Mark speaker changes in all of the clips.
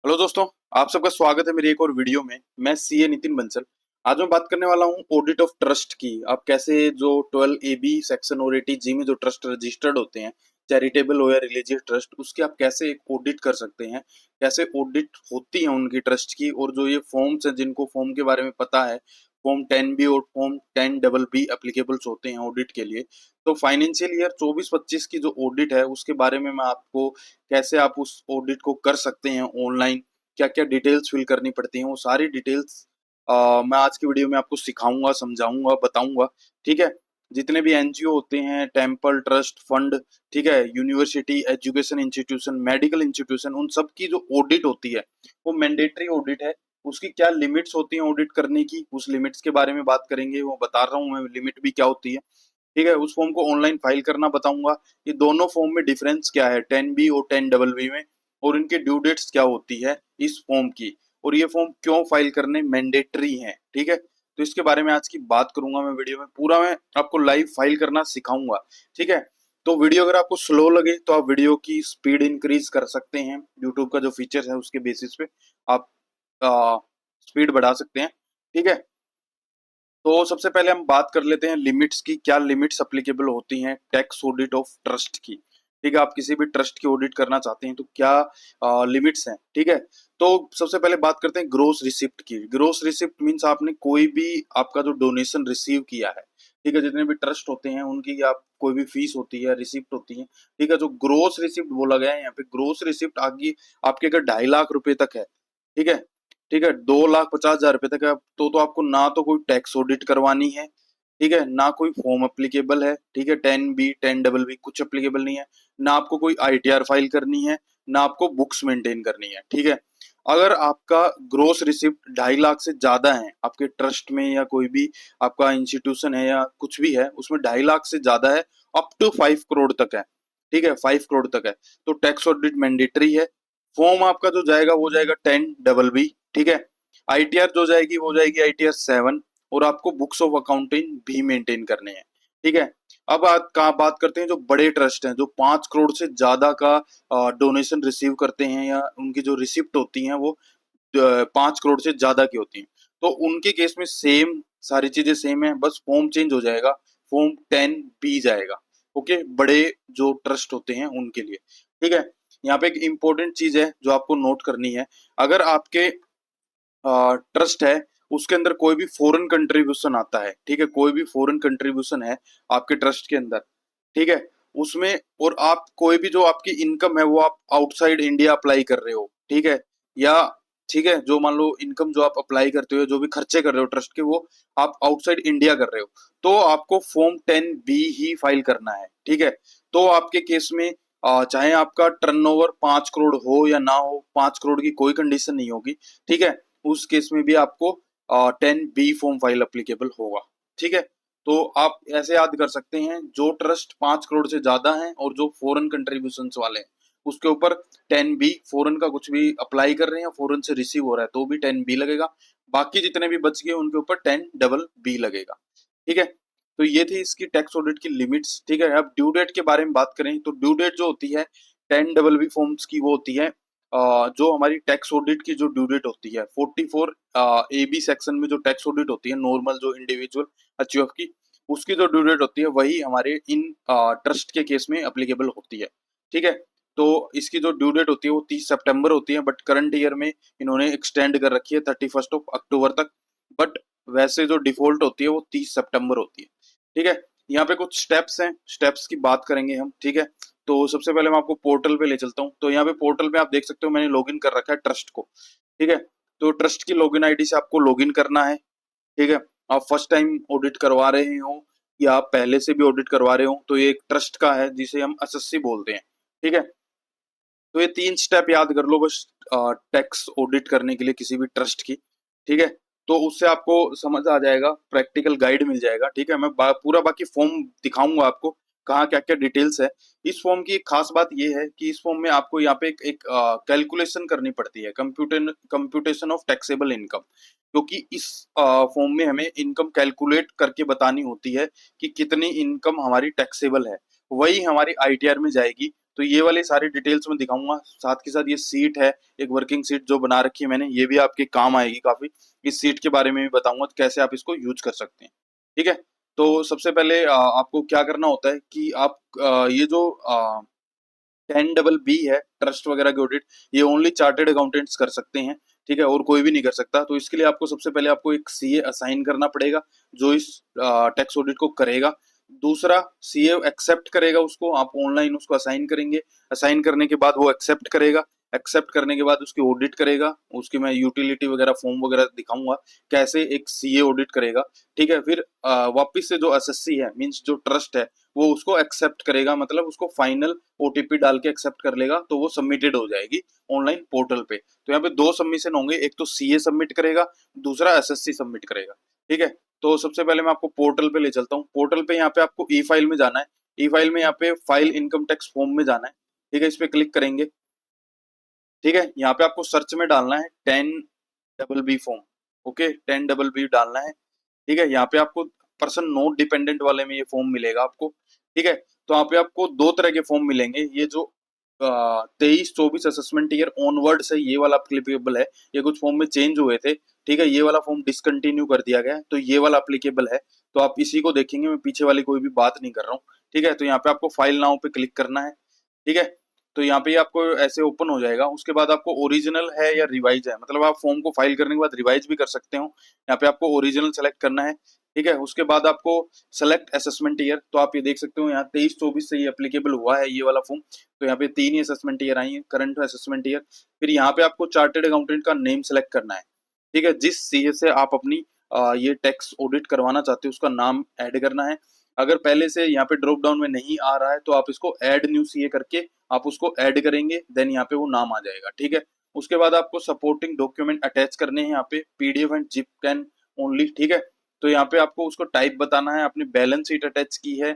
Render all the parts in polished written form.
Speaker 1: Hello दोस्तों। आप सबका स्वागत है मेरी एक और वीडियो में। मैं सीए नितिन बंसल। आज मैं बात करने वाला हूँ ऑडिट ऑफ ट्रस्ट की। आप कैसे जो 12 ए बी सेक्शन और 80 जी में जो ट्रस्ट रजिस्टर्ड होते हैं, चैरिटेबल हो या रिलीजियस ट्रस्ट, उसके आप कैसे एक ऑडिट कर सकते हैं, कैसे ऑडिट होती है उनकी ट्रस्ट की। और जो ये फॉर्म्स हैं, जिनको फॉर्म के बारे में पता है, फॉर्म 10 बी और फॉर्म 10 डबल बी एप्लीकेबल्स होते हैं ऑडिट के लिए। तो फाइनेंशियल ईयर 24-25 की जो ऑडिट है उसके बारे में मैं आपको, कैसे आप उस ऑडिट को कर सकते हैं ऑनलाइन, क्या क्या डिटेल्स फिल करनी पड़ती हैं, वो सारी डिटेल्स मैं आज की वीडियो में आपको सिखाऊंगा, समझाऊंगा, बताऊंगा। ठीक है। जितने भी एनजीओ होते हैं, टेम्पल ट्रस्ट फंड, ठीक है, university, education institution, medical institution, उन सब की जो ऑडिट होती है वो मैंडेटरी ऑडिट है। उसकी क्या लिमिट्स होती हैं ऑडिट करने की, उस लिमिट्स के बारे में बात करेंगे। वो बता रहा हूँ मैं, लिमिट भी क्या होती है। ठीक है। उस फॉर्म को ऑनलाइन फाइल करना बताऊंगा। ये दोनों फॉर्म में डिफरेंस क्या है, 10 बी और 10 डबल बी में, और इनके ड्यू डेट्स क्या होती है इस फॉर्म की, और ये फॉर्म क्यों फाइल करने मैंडेटरी है। ठीक है। तो इसके बारे में आज की बात करूंगा मैं वीडियो में, पूरा मैं आपको लाइव फाइल करना सिखाऊंगा। ठीक है। तो वीडियो अगर आपको स्लो लगे तो आप वीडियो की स्पीड इंक्रीज कर सकते हैं। यूट्यूब का जो फीचर है उसके बेसिस पे आप स्पीड बढ़ा सकते हैं। ठीक है। तो सबसे पहले हम बात कर लेते हैं लिमिट्स की। क्या लिमिट्स अप्लीकेबल होती हैं टैक्स ऑडिट ऑफ ट्रस्ट की। ठीक है। आप किसी भी ट्रस्ट की ऑडिट करना चाहते हैं तो क्या लिमिट्स हैं। ठीक है। तो सबसे पहले बात करते हैं ग्रोस रिसिप्ट की। ग्रोस रिसिप्ट मींस आपने कोई भी आपका जो डोनेशन रिसीव किया है, ठीक है, जितने भी ट्रस्ट होते हैं उनकी आप कोई भी फीस होती है, रिसिप्ट होती है। ठीक है। जो ग्रोस रिसिप्ट बोला गया है यहाँ पे, ग्रोस रिसिप्ट आगे आपके अगर 2.5 लाख रुपए तक है, ठीक है, ठीक है, 2,50,000 रुपए तक है, तो आपको ना तो कोई टैक्स ऑडिट करवानी है, ठीक है, ना कोई फॉर्म अप्लीकेबल है। ठीक है। 10 बी 10 डबल बी कुछ अप्लीकेबल नहीं है। ना आपको कोई आईटीआर फाइल करनी है, ना आपको बुक्स मेंटेन करनी है। ठीक है। अगर आपका ग्रोस रिसिप्ट 2.5 लाख से ज्यादा है आपके ट्रस्ट में, या कोई भी आपका इंस्टीट्यूशन है या कुछ भी है उसमें 2.5 लाख से ज्यादा है, अप टू 5 करोड़ तक है, ठीक है, 5 करोड़ तक है, तो टैक्स ऑडिट मैंडेटरी है। फॉर्म आपका जो जाएगा वो जाएगा 10 डबल बी। ठीक है। आईटीआर जो जाएगी वो जाएगी आईटीआर 7। और आपको बुक्स ऑफ अकाउंटिंग भी मेंटेन करने हैं। ठीक है। अब बात करते हैं जो बड़े ट्रस्ट हैं, जो 5 करोड़ से ज्यादा का डोनेशन रिसीव करते हैं, या उनकी जो रिसिप्ट होती हैं वो 5 करोड़ से ज्यादा की होती हैं। तो उनके केस में सेम सारी चीजें सेम है, बस फॉर्म चेंज हो जाएगा, फॉर्म 10 बी जाएगा। ओके, बड़े जो ट्रस्ट होते हैं उनके लिए। ठीक है। यहाँ पे एक इंपॉर्टेंट चीज है जो आपको नोट करनी है। अगर आपके ट्रस्ट है उसके अंदर कोई भी फॉरेन कंट्रीब्यूशन आता है, ठीक है, कोई भी फॉरेन कंट्रीब्यूशन है आपके ट्रस्ट के अंदर, ठीक है, उसमें, और आप कोई भी जो आपकी इनकम है वो आप आउटसाइड इंडिया अप्लाई कर रहे हो, ठीक है, या ठीक है, जो मान लो इनकम जो आप अप्लाई करते हो, जो भी खर्चे कर रहे हो ट्रस्ट के, वो आप आउटसाइड इंडिया कर रहे हो, तो आपको फॉर्म 10 बी ही फाइल करना है। ठीक है। तो आपके केस में चाहे आपका टर्नओवर 5 करोड़ हो या ना हो, 5 करोड़ की कोई कंडीशन नहीं होगी। ठीक है। उस केस में भी आपको 10 बी फॉर्म फाइल अप्लीकेबल होगा। ठीक है। तो आप ऐसे याद कर सकते हैं, जो ट्रस्ट 5 करोड़ से ज्यादा है और जो फॉरेन कंट्रीब्यूशन वाले हैं उसके ऊपर 10 बी, फॉरेन का कुछ भी अप्लाई कर रहे हैं, फॉरेन से रिसीव हो रहा है तो भी 10 बी लगेगा। बाकी जितने भी बच गए उनके ऊपर 10 डबल बी लगेगा। ठीक है। तो ये थी इसकी टैक्स ऑडिट की लिमिट्स। ठीक है। अब ड्यू डेट के बारे में बात करें तो ड्यू डेट जो होती है 10 डबल बी फॉर्म्स की, वो होती है जो हमारी टैक्स ऑडिट की जो ड्यू डेट होती है 44 ए बी सेक्शन में, जो टैक्स ऑडिट होती है नॉर्मल, जो इंडिविजुअल एचयूएफ की, उसकी जो ड्यू डेट होती है वही हमारे इन ट्रस्ट के केस में अप्लीकेबल होती है। ठीक है। तो इसकी जो ड्यू डेट होती है वो 30 सितंबर होती है, बट करंट ईयर में इन्होंने एक्सटेंड कर रखी है 31 अक्टूबर तक। बट वैसे जो डिफॉल्ट होती है वो 30 सितंबर होती है। ठीक है। यहाँ पे कुछ स्टेप्स हैं, स्टेप्स की बात करेंगे हम। ठीक है। तो सबसे पहले मैं आपको पोर्टल पे ले चलता हूँ। तो यहाँ पे पोर्टल पे आप देख सकते हो मैंने लॉगिन कर रखा है ट्रस्ट को। ठीक है। तो ट्रस्ट की लॉगिन आईडी से आपको लॉगिन करना है। ठीक है। आप फर्स्ट टाइम ऑडिट करवा रहे हो या आप पहले से भी ऑडिट करवा रहे हो, तो ये एक ट्रस्ट का है जिसे हम एसएससी बोलते हैं। ठीक है। तो ये 3 स्टेप याद कर लो बस, टैक्स ऑडिट करने के लिए किसी भी ट्रस्ट की। ठीक है। तो उससे आपको समझ आ जाएगा, प्रैक्टिकल गाइड मिल जाएगा। ठीक है। मैं पूरा बाकी फॉर्म दिखाऊंगा आपको, कहाँ क्या क्या डिटेल्स है। इस फॉर्म की एक खास बात ये है कि इस फॉर्म में आपको यहाँ पे एक कैलकुलेशन करनी पड़ती है, कंप्यूटेशन ऑफ टैक्सेबल इनकम, क्योंकि इस फॉर्म में हमें इनकम कैलकुलेट करके बतानी होती है कि कितनी इनकम हमारी टैक्सेबल है, वही हमारी आईटीआर में जाएगी। तो ये वाली सारी डिटेल्स मैं दिखाऊंगा, साथ के साथ ये सीट है, एक वर्किंग सीट जो बना रखी है मैंने, ये भी आपके काम आएगी काफी। इस सीट के बारे में भी बताऊंगा कैसे आप इसको यूज कर सकते हैं। ठीक है, तो सबसे पहले आपको क्या करना होता है कि आप ये जो 10BB है ट्रस्ट वगैरह की ऑडिट, ये ओनली चार्टेड अकाउंटेंट्स कर सकते हैं। ठीक है, और कोई भी नहीं कर सकता। तो इसके लिए आपको सबसे पहले आपको एक सीए असाइन करना पड़ेगा जो इस टैक्स ऑडिट को करेगा। दूसरा, सीए एक्सेप्ट करेगा उसको, आप ऑनलाइन उसको असाइन करेंगे, असाइन करने के बाद वो एक्सेप्ट करेगा, एक्सेप्ट करने के बाद उसकी ऑडिट करेगा। उसकी मैं यूटिलिटी वगैरह फॉर्म वगैरह दिखाऊंगा कैसे एक सीए ऑडिट करेगा। ठीक है, फिर वापस से जो एसएससी है मींस जो ट्रस्ट है वो उसको एक्सेप्ट करेगा, मतलब उसको फाइनल ओटीपी डाल के एक्सेप्ट कर लेगा, तो वो सबमिटेड हो जाएगी ऑनलाइन पोर्टल पे। तो यहाँ पे दो सबमिशन होंगे, एक तो सीए सबमिट करेगा, दूसरा एसएससी सबमिट करेगा। ठीक है, तो सबसे पहले मैं आपको पोर्टल पे ले चलता हूँ। पोर्टल पे यहाँ पे आपको ई फाइल में जाना है, ई फाइल में यहाँ पे फाइल इनकम टैक्स फॉर्म में जाना है। ठीक है, इस पे क्लिक करेंगे। ठीक है, यहाँ पे आपको सर्च में डालना है 10BB फॉर्म। ओके, 10BB डालना है। ठीक है, यहाँ पे आपको पर्सन नॉट डिपेंडेंट वाले में ये फॉर्म मिलेगा आपको। ठीक है, तो यहाँ पे आपको दो तरह के फॉर्म मिलेंगे। ये जो 23-24 असेसमेंट ईयर ऑनवर्ड से ये वाला अप्लीकेबल है, ये कुछ फॉर्म में चेंज हुए थे। ठीक है, ये वाला फॉर्म डिसकंटिन्यू कर दिया गया है, तो ये वाला अप्लीकेबल है। तो आप इसी को देखेंगे, मैं पीछे वाली कोई भी बात नहीं कर रहा हूँ। ठीक है, तो यहाँ पे आपको फाइल नाउ पे क्लिक करना है। ठीक है, तो यहाँ पे आपको ऐसे ओपन हो जाएगा। उसके बाद आपको ओरिजिनल है या रिवाइज है, मतलब आप फॉर्म को फाइल करने के बाद रिवाइज भी कर सकते हो। यहाँ पे आपको ओरिजिनल सेलेक्ट करना है। ठीक है, उसके बाद आपको सेलेक्ट असेसमेंट ईयर, तो आप ये देख सकते हो यहाँ 23-24 से ये एप्लीकेबल हुआ है ये वाला फॉर्म। तो यहाँ पे 3 ही असेसमेंट ईयर आई है, करंट असेसमेंट ईयर। फिर यहाँ पे आपको चार्टेड अकाउंटेंट का नेम सेलेक्ट करना है। ठीक है, जिस सीए से आप अपनी ये टैक्स ऑडिट करवाना चाहते हो उसका नाम ऐड करना है। अगर पहले से यहाँ पे ड्रॉप डाउन में नहीं आ रहा है तो आप इसको ऐड न्यू सीए करके आप उसको ऐड करेंगे, देन यहाँ पे वो नाम आ जाएगा। ठीक है, उसके बाद आपको सपोर्टिंग डॉक्यूमेंट अटैच करने हैं यहाँ पे, PDF and zip can only. ठीक है, तो यहाँ पे आपको उसको टाइप बताना है, अपनी बैलेंस शीट अटैच की है,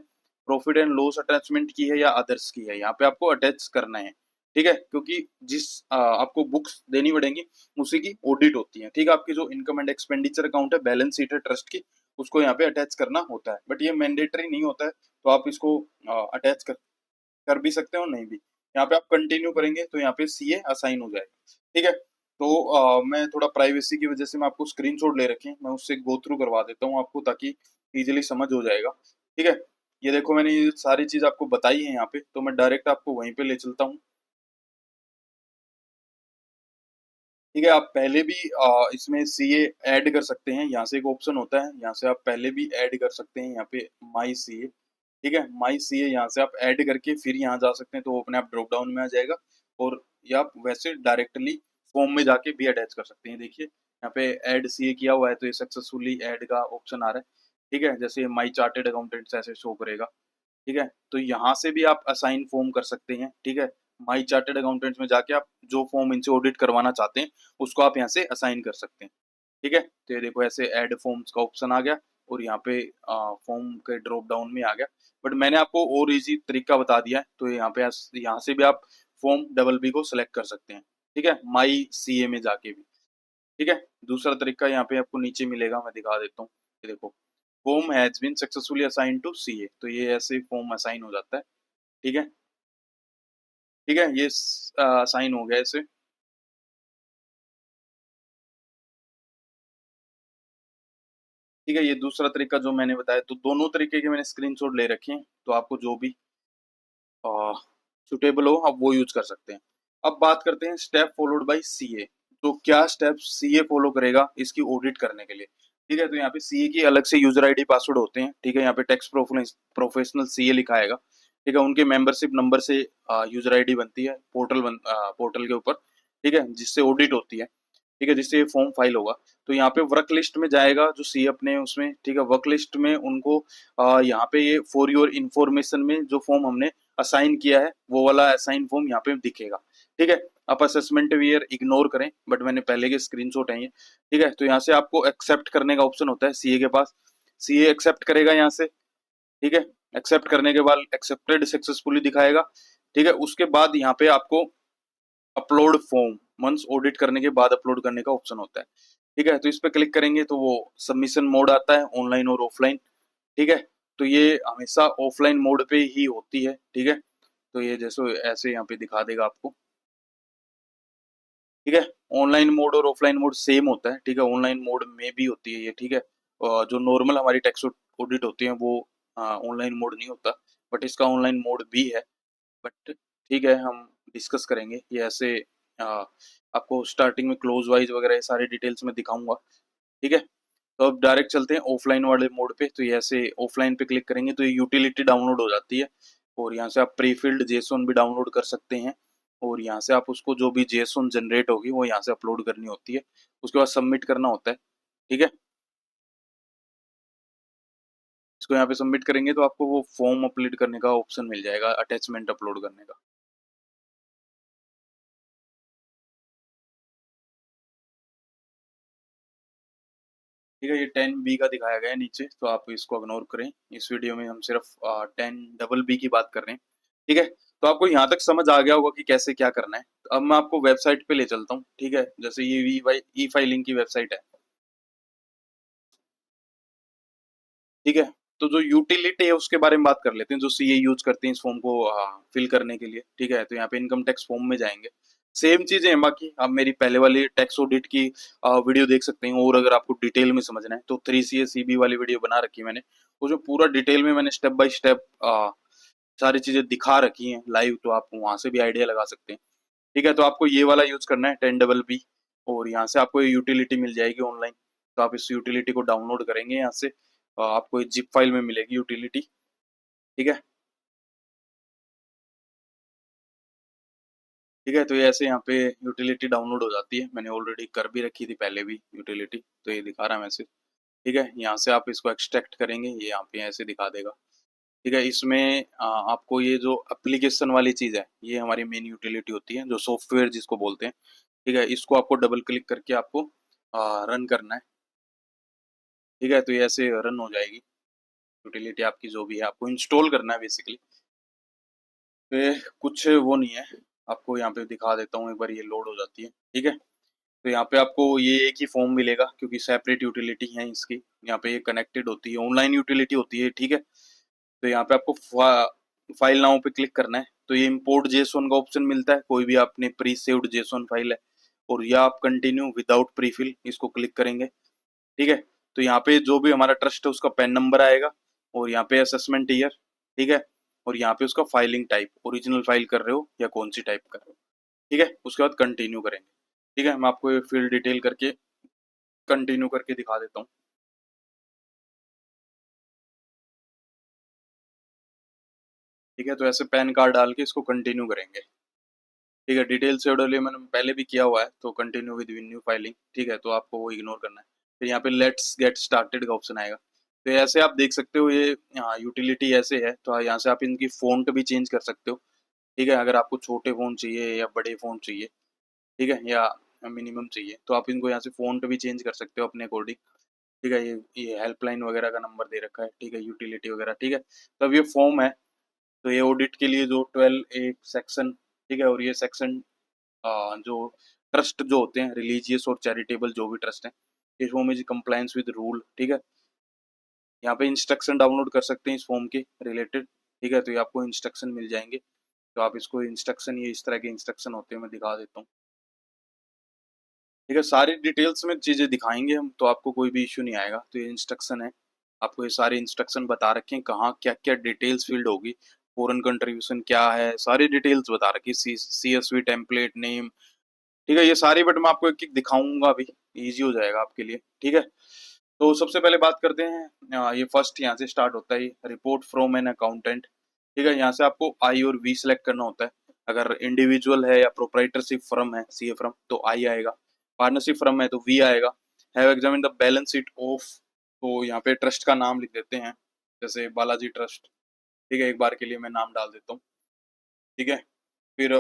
Speaker 1: प्रॉफिट एंड लॉस अटैचमेंट की है या अदर्स की है, यहाँ पे आपको अटैच करना है। ठीक है, क्योंकि जिस आपको बुक्स देनी पड़ेंगी उसी की ऑडिट होती है। ठीक है, आपकी जो इनकम एंड एक्सपेंडिचर अकाउंट है, बैलेंस शीट है ट्रस्ट की, उसको यहाँ पे अटैच करना होता है। बट ये मैंडेटरी नहीं होता है, तो आप इसको अटैच कर भी सकते हो, नहीं भी। यहाँ पे आप कंटिन्यू करेंगे तो यहाँ पे सीए असाइन हो जाएगा। ठीक है, तो मैं थोड़ा प्राइवेसी की वजह से मैं आपको स्क्रीनशॉट ले रखे हैं, मैं उससे गो थ्रू करवा देता हूँ आपको, ताकि इजीली समझ हो जाएगा। ठीक है, ये देखो मैंने ये सारी चीज आपको बताई है यहाँ पे, तो मैं डायरेक्ट आपको वहीं पे ले चलता हूँ। ठीक है, आप पहले भी इसमें सीए ऐड कर सकते हैं, यहाँ से एक ऑप्शन होता है, यहाँ से आप पहले भी ऐड कर सकते हैं, यहाँ पे माई सीए। ठीक है, माई सीए यहाँ से आप ऐड करके फिर यहाँ जा सकते हैं, तो वो अपने आप ड्रॉप डाउन में आ जाएगा। और या आप वैसे डायरेक्टली फॉर्म में जाके भी अटैच कर सकते हैं। देखिए यहाँ पे ऐड सीए किया हुआ है, तो ये सक्सेसफुली ऐड का ऑप्शन आ रहा है। ठीक है, जैसे माई चार्टेड अकाउंटेंट्स ऐसे शो करेगा। ठीक है, तो यहाँ से भी आप असाइन फॉर्म कर सकते हैं। ठीक है, माई चार्टेड अकाउंटेंट्स में जाके आप जो फॉर्म इनसे ऑडिट करवाना चाहते हैं उसको आप यहाँ से असाइन कर सकते हैं। ठीक है, तो ये देखो ऐसे ऐड फॉर्म्स का ऑप्शन आ गया, और यहाँ पे फॉर्म के ड्रॉप डाउन में आ गया। बट मैंने आपको और इजी तरीका बता दिया है, तो यहाँ से भी आप फॉर्म डबल बी को सिलेक्ट कर सकते हैं। ठीक है, माई सीए में जाके भी। ठीक है, दूसरा तरीका यहाँ पे आपको नीचे मिलेगा, मैं दिखा देता हूँ। ये देखो, form has been successfully assigned to CA, तो ये ऐसे फॉर्म असाइन हो जाता है। ठीक है, ठीक है, ये असाइन हो गया इसे। ठीक है, ये दूसरा तरीका जो मैंने बताया, तो दोनों तरीके के मैंने स्क्रीनशॉट ले रखे हैं, तो आपको जो भी सुटेबल हो आप वो यूज कर सकते हैं। अब बात करते हैं स्टेप फॉलोड बाय सीए, तो क्या स्टेप सीए फॉलो करेगा इसकी ऑडिट करने के लिए। ठीक है, तो यहाँ पे सीए की अलग से यूजर आईडी पासवर्ड होते हैं। ठीक है, यहाँ पे टैक्स प्रोफेशनल सीए लिखा आएगा। ठीक है, उनके मेंबरशिप नंबर से यूजर आईडी बनती है पोर्टल के ऊपर। ठीक है, जिससे ऑडिट होती है। ठीक है, जिससे ये फॉर्म फाइल होगा। तो यहाँ पे वर्क लिस्ट में जाएगा जो सी अपने उसमें। ठीक है, वर्क लिस्ट में उनको यहाँ पे ये फॉर योर इंफॉर्मेशन में जो फॉर्म हमने असाइन किया है वो वाला असाइन फॉर्म यहाँ पे दिखेगा। ठीक है, आप असेसमेंट वेयर इग्नोर करें, बट मैंने पहले के स्क्रीनशॉट है ये। ठीक है, तो यहाँ से आपको एक्सेप्ट करने का ऑप्शन होता है सीए के पास, सीए एक्सेप्ट करेगा यहाँ से। ठीक है, एक्सेप्ट करने के बाद एक्सेप्टेड सक्सेसफुली दिखाएगा। ठीक है, उसके बाद यहाँ पे आपको अपलोड फॉर्म मंथ्स ऑडिट करने के बाद अपलोड करने का ऑप्शन होता है। ठीक है, तो इस पे क्लिक करेंगे तो वो सबमिशन मोड आता है, ऑनलाइन और ऑफलाइन। ठीक है, तो ये हमेशा ऑफलाइन मोड पे ही होती है। ठीक है, तो ये जैसे ऐसे यहाँ पे दिखा देगा आपको, ठीक है। ऑनलाइन मोड और ऑफलाइन मोड सेम होता है, ठीक है। ऑनलाइन मोड में भी होती है ये, ठीक है। और जो नॉर्मल हमारी टैक्स ऑडिट होती है वो ऑनलाइन मोड नहीं होता, बट इसका ऑनलाइन मोड भी है। बट ठीक है, हम डिस्कस करेंगे ये ऐसे। आ, आपको स्टार्टिंग में क्लोज वाइज वगैरह ये सारी डिटेल्स में दिखाऊंगा, ठीक है। तो अब डायरेक्ट चलते हैं ऑफलाइन वाले मोड पे। तो ये ऐसे ऑफलाइन पे क्लिक करेंगे तो ये यूटिलिटी डाउनलोड हो जाती है, और यहाँ से आप प्रीफिल्ड जेसोन भी डाउनलोड कर सकते हैं। और यहाँ से आप उसको जो भी जेसोन जनरेट होगी वो यहाँ से अपलोड करनी होती है, उसके बाद सबमिट करना होता है, ठीक है। इसको यहाँ पे सबमिट करेंगे तो आपको वो फॉर्म अपलोड करने का ऑप्शन मिल जाएगा, अटैचमेंट अपलोड करने का। ठीक है, ये 10B का दिखाया गया है नीचे, तो आप इसको इग्नोर करें। इस वीडियो में हम सिर्फ 10BB की बात कर रहे हैं, ठीक है। तो आपको यहाँ तक समझ आ गया होगा कि कैसे क्या करना है। तो अब मैं आपको वेबसाइट पे ले चलता हूँ, ठीक है। जैसे ये ई फाइलिंग की वेबसाइट है, ठीक है। तो जो यूटिलिटी है उसके बारे में बात कर लेते हैं, जो सीए यूज करते हैं इस फॉर्म को फिल करने के लिए, ठीक है। तो यहाँ पे इनकम टैक्स फॉर्म में जाएंगे, सेम चीजें हैं बाकी। आप मेरी पहले वाली टैक्स ऑडिट की वीडियो देख सकते हैं, और अगर आपको डिटेल में समझना है तो 3CA CB वाली वीडियो बना रखी है मैंने, उसमें पूरा डिटेल में मैंने स्टेप बाय स्टेप सारी चीजें दिखा रखी हैं लाइव, तो आप वहां से भी आइडिया लगा सकते हैं, ठीक है। तो आपको ये वाला यूज करना है 10BB, और यहाँ से आपको ये यूटिलिटी मिल जाएगी ऑनलाइन। तो आप इस यूटिलिटी को डाउनलोड करेंगे यहाँ से, आपको जिप फाइल में मिलेगी यूटिलिटी, ठीक है। ठीक है, तो ये ऐसे यहाँ पे यूटिलिटी डाउनलोड हो जाती है, मैंने ऑलरेडी कर भी रखी थी पहले भी यूटिलिटी, तो ये दिखा रहा है मैसेज, ठीक है। यहाँ से आप इसको एक्सट्रैक्ट करेंगे, ये यहाँ पे ऐसे दिखा देगा, ठीक है। इसमें आपको ये जो एप्लीकेशन वाली चीज़ है ये हमारी मेन यूटिलिटी होती है, जो सॉफ्टवेयर जिसको बोलते हैं, ठीक है। इसको आपको डबल क्लिक करके आपको रन करना है, ठीक है। तो ये ऐसे रन हो जाएगी यूटिलिटी आपकी, जो भी है आपको इंस्टॉल करना है बेसिकली। तो ये कुछ वो नहीं है, आपको यहाँ पे दिखा देता हूँ एक बार, ये लोड हो जाती है, ठीक है। तो यहाँ पे आपको ये एक ही फॉर्म मिलेगा, क्योंकि सेपरेट यूटिलिटी है इसकी, यहाँ पे ये कनेक्टेड होती है, ऑनलाइन यूटिलिटी होती है, ठीक है। तो यहाँ पे आपको फाइल नाउ पे क्लिक करना है, तो ये इम्पोर्ट जेसोन का ऑप्शन मिलता है, कोई भी आपने प्री सेव्ड जेसोन फाइल है, और या आप कंटिन्यू विदाउट प्रीफिल इसको क्लिक करेंगे, ठीक है। तो यहाँ पे जो भी हमारा ट्रस्ट है उसका पैन नंबर आएगा, और यहाँ पे असेसमेंट ईयर, ठीक है। और यहाँ पे उसका फाइलिंग टाइप, ओरिजिनल फाइल कर रहे हो या कौन सी टाइप कर रहे हो, ठीक है। उसके बाद कंटिन्यू करेंगे, ठीक है। मैं आपको ये फील्ड डिटेल करके कंटिन्यू करके दिखा देता हूँ, ठीक है। तो ऐसे पैन कार्ड डाल के इसको कंटिन्यू करेंगे, ठीक है। डिटेल से ऑर्डर मैंने पहले भी किया हुआ है, तो कंटिन्यू विद न्यू फाइलिंग, ठीक है। तो आपको वो इग्नोर करना है। फिर यहाँ पे लेट्स गेट स्टार्टेड का ऑप्शन आएगा, तो ऐसे आप देख सकते हो ये यूटिलिटी ऐसे है। तो यहाँ से आप इनकी फ़ॉन्ट भी चेंज कर सकते हो, ठीक है। अगर आपको छोटे फ़ोन चाहिए या बड़े फ़ोन चाहिए, ठीक है, या मिनिमम चाहिए, तो आप इनको यहाँ से फ़ॉन्ट भी चेंज कर सकते हो अपने अकॉर्डिंग, ठीक है। ये हेल्पलाइन वगैरह का नंबर दे रखा है, ठीक है, यूटिलिटी वगैरह, ठीक है। तो अब ये फॉर्म है, तो ये ऑडिट के लिए जो 12A सेक्शन, ठीक है। और ये सेक्शन जो ट्रस्ट जो होते हैं रिलीजियस और चैरिटेबल जो भी ट्रस्ट हैं, इस फॉर्म में कंप्लायंस विद रूल, ठीक है। यहाँ पे इंस्ट्रक्शन डाउनलोड कर सकते हैं इस फॉर्म के रिलेटेड, ठीक है। तो ये आपको इंस्ट्रक्शन मिल जाएंगे, तो आप इसको इंस्ट्रक्शन, ये इस तरह के इंस्ट्रक्शन होते हैं, मैं दिखा देता हूँ, ठीक है। सारी डिटेल्स में चीज़ें दिखाएंगे हम, तो आपको कोई भी इश्यू नहीं आएगा। तो ये इंस्ट्रक्शन है, आपको ये सारे इंस्ट्रक्शन बता रखे हैं कहाँ क्या क्या डिटेल्स फील्ड होगी, फॉरेन कंट्रीब्यूशन क्या है, सारी डिटेल्स बता रखी, CSV टेम्पलेट नेम, ठीक है। ये सारी, बट मैं आपको एक एक दिखाऊंगा अभी, इजी हो जाएगा आपके लिए, ठीक है। तो सबसे पहले बात करते हैं, ये फर्स्ट यहाँ से स्टार्ट होता है, रिपोर्ट फ्रॉम एन अकाउंटेंट, ठीक है। यहाँ से आपको आई और वी सिलेक्ट करना होता है। अगर इंडिविजुअल है या प्रोप्राइटरशिप फर्म है, सीए फर्म, तो आई आएगा। पार्टनरशिप फर्म है तो वी आएगा। Have examine the balance sheet of, तो यहाँ पे ट्रस्ट का नाम लिख देते हैं, जैसे बालाजी ट्रस्ट, ठीक है। एक बार के लिए मैं नाम डाल देता हूँ, ठीक है। फिर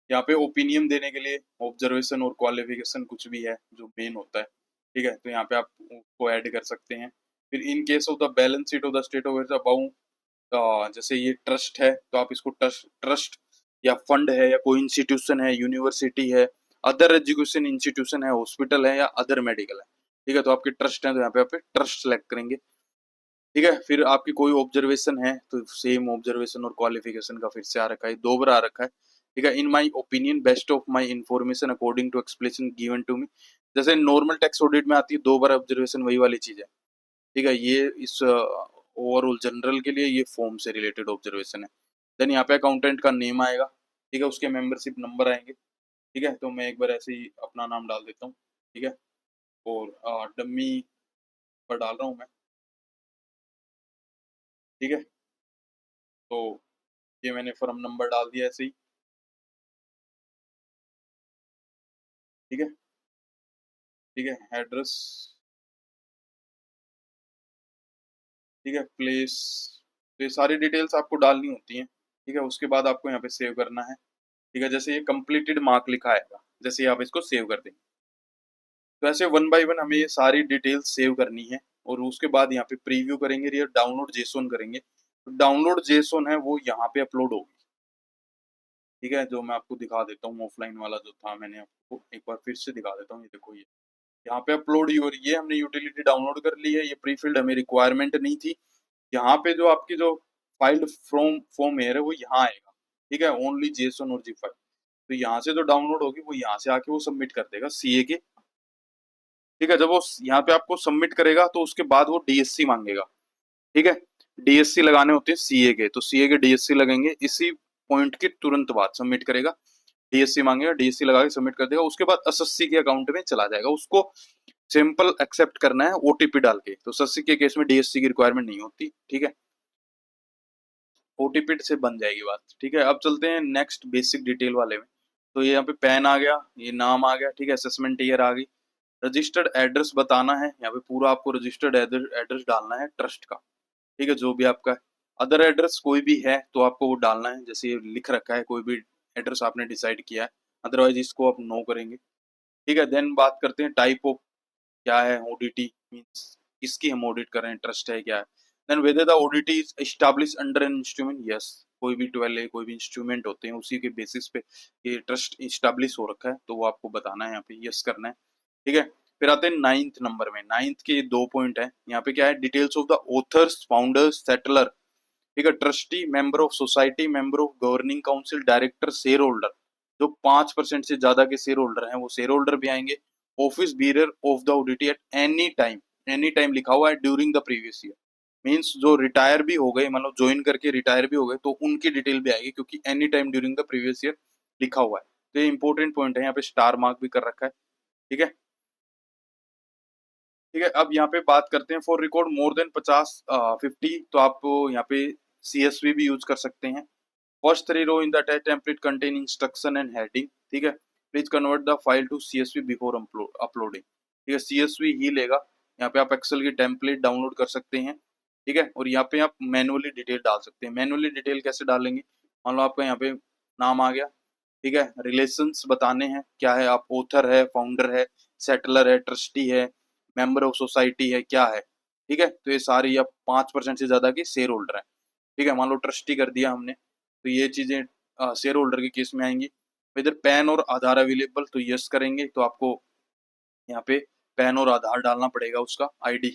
Speaker 1: यहाँ पे ओपिनियन देने के लिए ऑब्जर्वेशन और क्वालिफिकेशन कुछ भी है जो मेन होता है, ठीक है। तो यहाँ पे आप उसको ऐड कर सकते हैं। फिर इन case of the balance sheet of the state of about, जैसे ये ट्रस्ट है तो आप इसको ट्रस्ट ट्रस्ट या फंड है या कोई इंस्टीट्यूशन है, यूनिवर्सिटी है, अदर एजुकेशन इंस्टीट्यूशन है, हॉस्पिटल है या अदर मेडिकल है, ठीक है। तो आपके ट्रस्ट है तो यहाँ पे आप ट्रस्ट सेलेक्ट करेंगे, ठीक है, फिर आपकी कोई ऑब्जर्वेशन है तो सेम ऑब्जर्वेशन और क्वालिफिकेशन का फिर से आ रखा है, दो बार आ रखा है। ठीक है, in my opinion best of my information according to explanation given to me. जैसे नॉर्मल टैक्स ऑडिट में आती है दो बार ऑब्जर्वेशन, वही वाली चीज है। ठीक है, ये इस ओवरऑल जनरल के लिए ये फॉर्म से रिलेटेड ऑब्जर्वेशन है। देन यहाँ पे अकाउंटेंट का नेम आएगा। ठीक है, उसके मेंबरशिप नंबर आएंगे। ठीक है, तो मैं एक बार ऐसे ही अपना नाम डाल देता हूँ। ठीक है, और डम्मी पर डाल रहा हूँ मैं। ठीक है, तो ये मैंने फर्म नंबर डाल दिया ऐसे ही। ठीक है। ठीक है, एड्रेस। ठीक है, प्लेस। तो ये सारी डिटेल्स आपको डालनी होती हैं। ठीक है, उसके बाद आपको यहाँ पे सेव करना है। ठीक है, जैसे ये कंप्लीटेड मार्क लिखा आएगा, जैसे आप इसको सेव कर देंगे, तो ऐसे वन बाय वन हमें ये सारी डिटेल्स सेव करनी है। और उसके बाद यहाँ पे प्रीव्यू करेंगे या डाउनलोड जेसोन करेंगे, तो डाउनलोड जेसोन है वो यहाँ पे अपलोड होगी। ठीक है, जो मैं आपको दिखा देता हूँ ऑफलाइन वाला जो था, मैंने आपको एक बार फिर से दिखा देता हूँ। ये देखो, ये यहाँ पे अपलोड ही हो रही है। हमने यूटिलिटी डाउनलोड कर ली है, ये प्री फिल्ड हमें रिक्वायरमेंट नहीं थी। यहाँ पे जो आपकी जो फाइल्ड फ्रॉम फॉर्म है वो यहाँ आएगा। ठीक है, ओनली जेसन और जी फाइल। तो यहाँ से जो डाउनलोड होगी वो यहाँ से आके वो सबमिट कर देगा सीए के। ठीक है, जब वो यहाँ पे आपको सबमिट करेगा तो उसके बाद वो डीएससी मांगेगा। ठीक है, डीएससी लगाने होते हैं सीए के, तो सीए के डीएससी लगेंगे इसी पॉइंट के तुरंत बाद सबमिट करेगा। डीएससी मांगेगा, डीएससी लगा के सबमिट कर देगा, उसके बाद एसएससी के अकाउंट में चला जाएगा। उसको सिंपल एक्सेप्ट करना है ओटीपी डाल के। तो एसएससी के केस में डीएससी की रिक्वायरमेंट नहीं होती। ठीक है, ओटीपी से बन जाएगी बात। ठीक है, अब चलते हैं नेक्स्ट बेसिक डिटेल वाले में। तो ये यहाँ पे पैन आ गया, ये नाम आ गया। ठीक है, असेसमेंट ईयर आ गई। रजिस्टर्ड एड्रेस बताना है, यहाँ पे पूरा आपको रजिस्टर्ड एड्रेस डालना है ट्रस्ट का। ठीक है, जो भी आपका है। अदर एड्रेस कोई भी है तो आपको वो डालना है, जैसे ये लिख रखा है कोई भी एड्रेस आपने डिसाइड किया है, अदरवाइज इसको आप नो करेंगे। ठीक है, देन बात करते हैं टाइप ऑफ क्या है ओडीटी, मींस किसकी हम ऑडिट कर रहे हैं, ट्रस्ट है क्या है। Then whether the auditee is establish under an instrument, yes. कोई भी 12 है, कोई भी इंस्ट्रूमेंट होते हैं उसी के बेसिस पे ये ट्रस्ट एस्टैब्लिश हो रखा है, तो वो आपको बताना है, यहाँ पे यस करना है। ठीक है, फिर आते हैं नाइन्थ नंबर में। नाइन्थ के दो पॉइंट है यहाँ पे, क्या है, details of the authors founders settler. ठीक है, trustee, member of society, member of governing council, director, share holder. जो 5% से ज्यादा के शेयर होल्डर हैं वो शेयर होल्डर भी आएंगे। Office bearer of the auditee at any time, any time लिखा हुआ है during the previous year. Means जो रिटायर भी हो गए, मतलब ज्वाइन करके रिटायर भी हो गए, तो उनकी डिटेल भी आएगी, क्योंकि any time during the previous year लिखा हुआ है। तो ये इंपॉर्टेंट पॉइंट है, यहाँ पे स्टार मार्क भी कर रखा है। ठीक है। ठीक है, अब यहाँ पे बात करते हैं फॉर रिकॉर्ड मोर देन 50 तो आप यहाँ पे सीएसवी भी यूज कर सकते हैं। First three row in the attach template contain instruction and heading. ठीक है, please convert the file to CSV before uploading. ठीक है, सीएसवी ही लेगा। यहाँ पे आप एक्सेल की टेम्पलेट डाउनलोड कर सकते हैं। ठीक है, और यहाँ पे आप मैनुअली डिटेल डाल सकते हैं। मैनुअली डिटेल कैसे डालेंगे, मान लो आपका यहाँ पे नाम आ गया। ठीक है, रिलेशंस बताने हैं, क्या है, आप ऑथर है, फाउंडर है, सेटलर है, ट्रस्टी है, मेंबर ऑफ सोसाइटी है, क्या है। ठीक है, तो ये सारी आप 5% से ज्यादा के शेयर होल्डर है। ठीक है, मान लो ट्रस्टी कर दिया हमने, तो ये चीजें शेयर होल्डर के केस में आएंगी। इधर पैन और आधार अवेलेबल, तो यस करेंगे, तो आपको यहाँ पे पैन और आधार डालना पड़ेगा, उसका आईडी।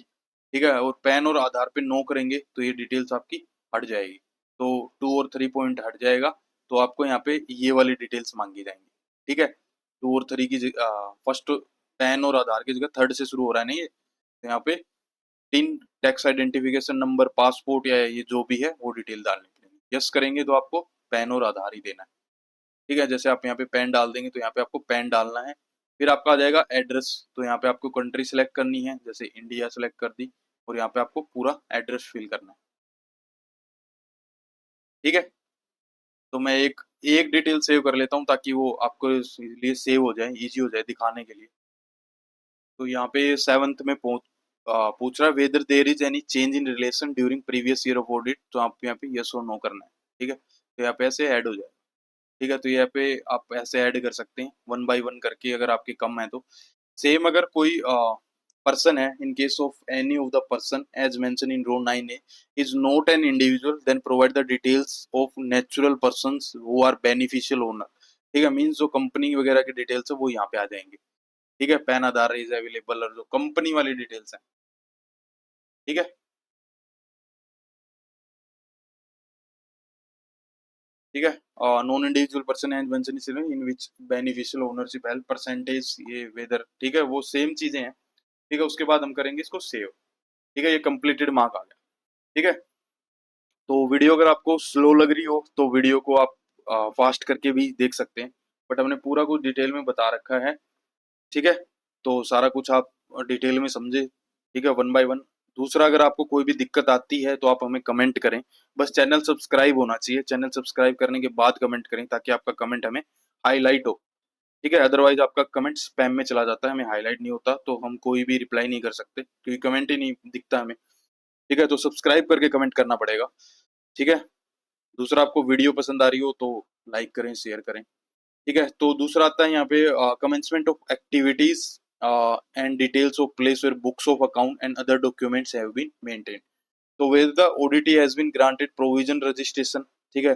Speaker 1: ठीक है, और पैन और आधार पे नो करेंगे तो ये डिटेल्स आपकी हट जाएगी। तो 2 और 3 पॉइंट हट जाएगा, तो आपको यहाँ पे ये वाली डिटेल्स मांगी जाएंगी। ठीक है, 2 और 3 की फर्स्ट पैन और आधार की जगह थर्ड से शुरू हो रहा है ना ये, तो यहाँ पे 3 टैक्स आइडेंटिफिकेशन नंबर, पासपोर्ट या ये जो भी है वो डिटेल डालनी पड़ेगी। यस करेंगे तो आपको पैन और आधार ही देना है। ठीक है, जैसे आप यहाँ पे पैन डाल देंगे तो यहाँ पे आपको पैन डालना है। फिर आपका आ जाएगा एड्रेस, तो यहाँ पे आपको कंट्री सेलेक्ट करनी है, जैसे इंडिया सेलेक्ट कर दी, और यहाँ पे आपको पूरा एड्रेस फिल करना है। ठीक है, तो मैं एक एक डिटेल सेव कर लेता हूँ ताकि वो आपको लिए सेव हो जाए, इजी हो जाए दिखाने के लिए। तो यहाँ पे 7th में पूछ रहा है whether there is any change in relation during previous year of audit, तो आप यहाँ पे यस और नो करना है। ठीक है, तो यहाँ पे ऐसे ऐड हो जाए। ठीक है, तो यहाँ पे आप ऐसे ऐड कर सकते हैं वन बाय वन करके, अगर आपके कम है तो। सेम अगर कोई पर्सन है, in case of any of the person as mentioned in row 9A is not an individual, then provide the details of natural persons who are beneficial owner. ठीक है, मीन्स जो कंपनी वगैरह की details है वो यहाँ पे आ जाएंगे। ठीक है, पैन आधार इज अवेलेबल, और जो कंपनी वाली डिटेल्स है। ठीक है, ठीक है। Non individual person and beneficial in which beneficial ownership help percentage ये वेदर, ठीक है, वो सेम चीजें हैं। ठीक है, उसके बाद हम करेंगे इसको सेव। ठीक है, ये कंप्लीटेड मार्क आ गया। ठीक है, तो वीडियो अगर आपको स्लो लग रही हो तो वीडियो को आप फास्ट करके भी देख सकते हैं, बट हमने पूरा कुछ डिटेल में बता रखा है। ठीक है, तो सारा कुछ आप डिटेल में समझे। ठीक है, वन बाय वन। दूसरा, अगर आपको कोई भी दिक्कत आती है तो आप हमें कमेंट करें। बस चैनल सब्सक्राइब होना चाहिए, चैनल सब्सक्राइब करने के बाद कमेंट करें ताकि आपका कमेंट हमें हाईलाइट हो। ठीक है, अदरवाइज आपका कमेंट स्पैम में चला जाता है, हमें हाईलाइट नहीं होता तो हम कोई भी रिप्लाई नहीं कर सकते क्योंकि कमेंट ही नहीं दिखता हमें। ठीक है, तो सब्सक्राइब करके कमेंट करना पड़ेगा। ठीक है, दूसरा, आपको वीडियो पसंद आ रही हो तो लाइक करें, शेयर करें। ठीक है, तो दूसरा आता है यहाँ पे commencement of activities and details of place where books of account and other documents have been maintain. तो where the auditee has been granted provision registration. ठीक है,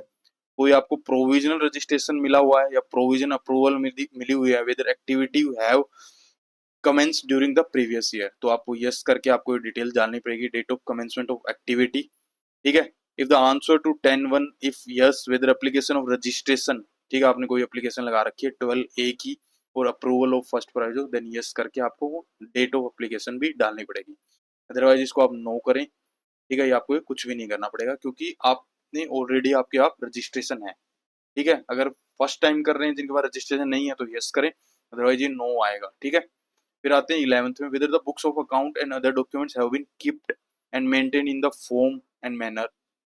Speaker 1: कोई आपको प्रोविजनल रजिस्ट्रेशन मिला हुआ है या प्रोविजन अप्रूवल मिली हुई है, whether activity you have commenced during the previous year, तो आपको यस करके आपको डिटेल डालनी पड़ेगी, date of commencement of activity. ठीक है, if the answer to 10(1) if yes with application of registration. ठीक है, आपने कोई एप्लीकेशन लगा रखी है 12A की और approval of first prize, then yes करके आपको वो डेट ऑफ एप्लीकेशन भी डालनी पड़ेगी। अदरवाइज इसको आप नो करें। ठीक है, ये आपको कुछ भी नहीं करना पड़ेगा क्योंकि आपने ऑलरेडी आपके आप रजिस्ट्रेशन है। ठीक है, अगर फर्स्ट टाइम कर रहे हैं जिनके पास रजिस्ट्रेशन नहीं है तो यस करें, अदरवाइज ये नो आएगा। ठीक है, फिर आते हैं 11th में, whether the books of account and other documents have been kept and maintained in the form and manner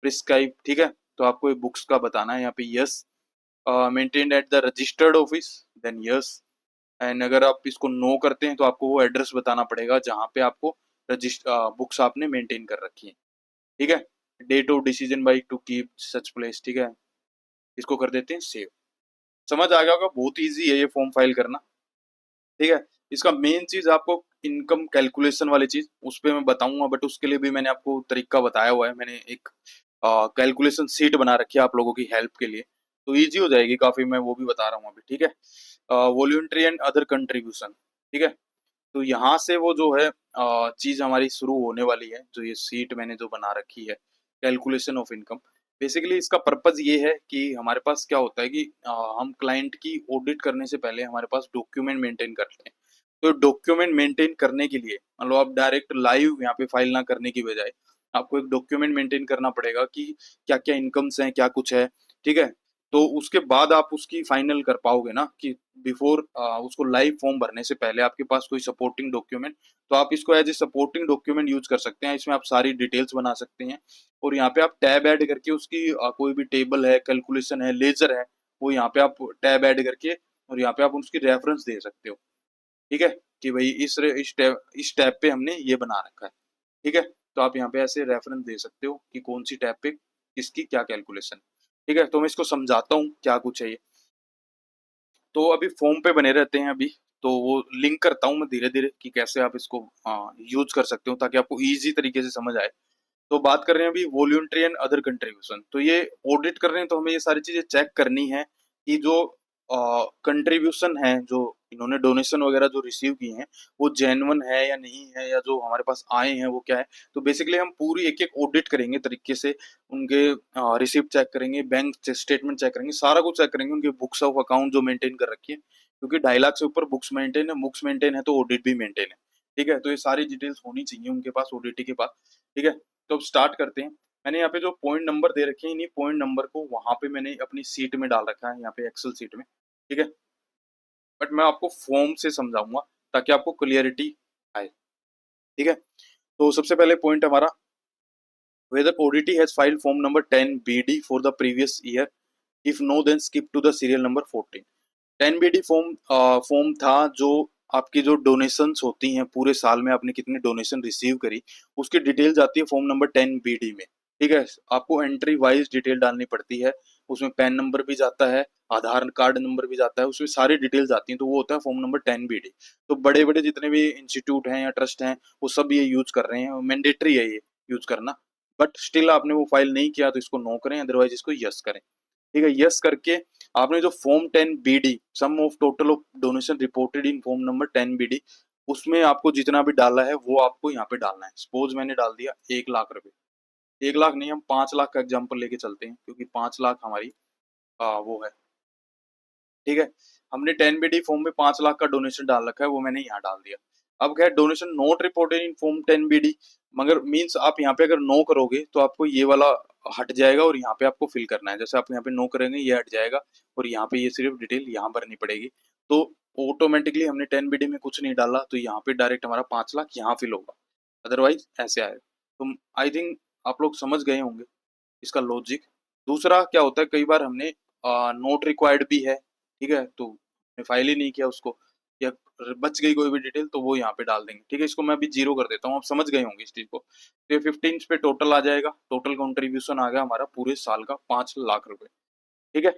Speaker 1: prescribed। ठीक है, तो आपको ये बुक्स का बताना है यहाँ पे yes. Maintained at the registered office, then yes. And अगर आप इसको नो करते हैं तो आपको वो एड्रेस बताना पड़ेगा जहाँ पे आपको रजिस्टर बुक्स आपने मेंटेन कर रखी है। ठीक है, date of decision by to keep such place. ठीक है, इसको कर देते हैं सेव। समझ आ गया होगा, बहुत ईजी है ये फॉर्म फाइल करना। ठीक है, इसका मेन चीज आपको इनकम कैलकुलेशन वाली चीज उस पर मैं बताऊंगा, बट उसके लिए भी मैंने आपको तरीका बताया हुआ है। मैंने एक कैलकुलेशन सीट बना रखी है आप लोगों की हेल्प के लिए, तो इजी हो जाएगी काफी, मैं वो भी बता रहा हूँ अभी। ठीक है, वॉल्यूंटरी एंड अदर कंट्रीब्यूशन। ठीक है, तो यहाँ से वो जो है चीज हमारी शुरू होने वाली है, जो ये सीट मैंने जो बना रखी है कैलकुलेशन ऑफ इनकम। बेसिकली इसका पर्पज ये है कि हमारे पास क्या होता है कि हम क्लाइंट की ऑडिट करने से पहले हमारे पास डॉक्यूमेंट मेंटेन करते हैं। तो डॉक्यूमेंट मेंटेन करने के लिए मतलब आप डायरेक्ट लाइव यहाँ पे फाइल ना करने की बजाय आपको एक डॉक्यूमेंट मेंटेन करना पड़ेगा कि क्या क्या इनकम्स हैं, क्या कुछ है। ठीक है, तो उसके बाद आप उसकी फाइनल कर पाओगे ना कि बिफोर उसको लाइव फॉर्म भरने से पहले आपके पास कोई सपोर्टिंग डॉक्यूमेंट, तो आप इसको as a supporting document use कर सकते हैं। इसमें आप सारी डिटेल्स बना सकते हैं और यहाँ पे आप टैब ऐड करके उसकी कोई भी टेबल है, कैलकुलेशन है, लेजर है, वो यहाँ पे आप टैब ऐड करके और यहाँ पे आप उसकी रेफरेंस दे सकते हो। ठीक है, कि भाई इस टैब पे हमने ये बना रखा है। ठीक है, तो आप यहाँ पे ऐसे रेफरेंस दे सकते हो कि कौन सी टैब पे किसकी क्या कैलकुलेशन। ठीक है, तो मैं इसको समझाता हूँ क्या कुछ है ये। तो अभी फॉर्म पे बने रहते हैं अभी, तो वो लिंक करता हूँ मैं धीरे धीरे कि कैसे आप इसको यूज कर सकते हो ताकि आपको इजी तरीके से समझ आए। तो बात कर रहे हैं अभी वॉल्यूंटरी एंड अदर कंट्रीब्यूशन, तो ये ऑडिट कर रहे हैं तो हमें ये सारी चीजें चेक करनी है कि जो कंट्रीब्यूशन है, जो इन्होंने डोनेशन वगैरह जो रिसीव किए हैं वो जेन्युइन है या नहीं है, या जो हमारे पास आए हैं वो क्या है। तो बेसिकली हम पूरी एक एक ऑडिट करेंगे तरीके से, उनके रिसिप्ट चेक करेंगे, बैंक स्टेटमेंट चेक करेंगे, सारा कुछ चेक करेंगे, उनके बुक्स ऑफ अकाउंट जो मेंटेन कर रखी है, क्योंकि 2.5 लाख से ऊपर बुक्स मेंटेन है, बुक्स मेंटेन है तो ऑडिट भी मेंटेन है। ठीक है, तो ये सारी डिटेल्स होनी चाहिए उनके पास, ऑडिटी के पास। ठीक है, तो अब स्टार्ट करते हैं। मैंने यहाँ पे जो पॉइंट नंबर दे रखे हैं, इन्हीं पॉइंट नंबर को वहां पे मैंने अपनी सीट में डाल रखा है, यहाँ पे एक्सेल सीट में। ठीक है, बट मैं आपको फॉर्म से समझाऊंगा ताकि आपको क्लियरिटी आए। ठीक है, तो सबसे पहले पॉइंट हमारा, whether ODT has filed form number 10BD for the previous year, if no then skip to the serial number 14। 10BD form था जो आपकी जो डोनेशंस होती हैं पूरे साल में आपने कितनी डोनेशन रिसीव करी, उसकी डिटेल जाती है फॉर्म नंबर 10BD में। ठीक है, आपको एंट्री वाइज डिटेल डालनी पड़ती है, उसमें पैन नंबर भी जाता है, आधार कार्ड नंबर भी जाता है, उसमें सारी डिटेल्स आती हैं, तो वो होता है फॉर्म नंबर 10BD। तो बड़े बड़े जितने भी इंस्टीट्यूट हैं या ट्रस्ट हैं वो सब ये यूज कर रहे हैं, मैंडेटरी है ये यूज करना। बट स्टिल आपने वो फाइल नहीं किया तो इसको नो करें, अदरवाइज इसको यस करें। ठीक है, यस करके आपने जो form 10BD sum of total of donation reported in form number 10BD, उसमें आपको जितना भी डाला है वो आपको यहाँ पे डालना है। सपोज मैंने डाल दिया 1 लाख रुपए, 1 लाख नहीं, हम 5 लाख का एग्जाम्पल लेके चलते हैं क्योंकि 5 लाख हमारी वो है, ठीक है। हमने 10BD फॉर्म में 5 लाख का डोनेशन डाल रखा है, वो मैंने यहाँ डाल दिया। अब क्या है, donation not reported in form 10BD, मगर मीन्स आप यहाँ पे अगर नो करोगे तो आपको ये वाला हट जाएगा और यहाँ पे आपको फिल करना है। जैसे आप यहाँ पे नो करेंगे ये हट जाएगा और यहाँ पे ये सिर्फ डिटेल यहाँ भरनी पड़ेगी। तो ऑटोमेटिकली हमने 10BD में कुछ नहीं डाला तो यहाँ पे डायरेक्ट हमारा 5 लाख यहाँ फिल होगा, अदरवाइज ऐसे आएगा। तो आई थिंक आप लोग समझ गए होंगे इसका लॉजिक। दूसरा क्या होता है, कई बार हमने नोट रिक्वायर्ड भी है, ठीक है, तो हमने फाइल ही नहीं किया उसको, या बच गई कोई भी डिटेल तो वो यहाँ पे डाल देंगे, ठीक है। इसको मैं अभी जीरो कर देता हूँ, आप समझ गए होंगे इस चीज को। तो ये 15 पे टोटल आ जाएगा, टोटल कंट्रीब्यूशन आ गया हमारा पूरे साल का 5 लाख रुपए, ठीक है।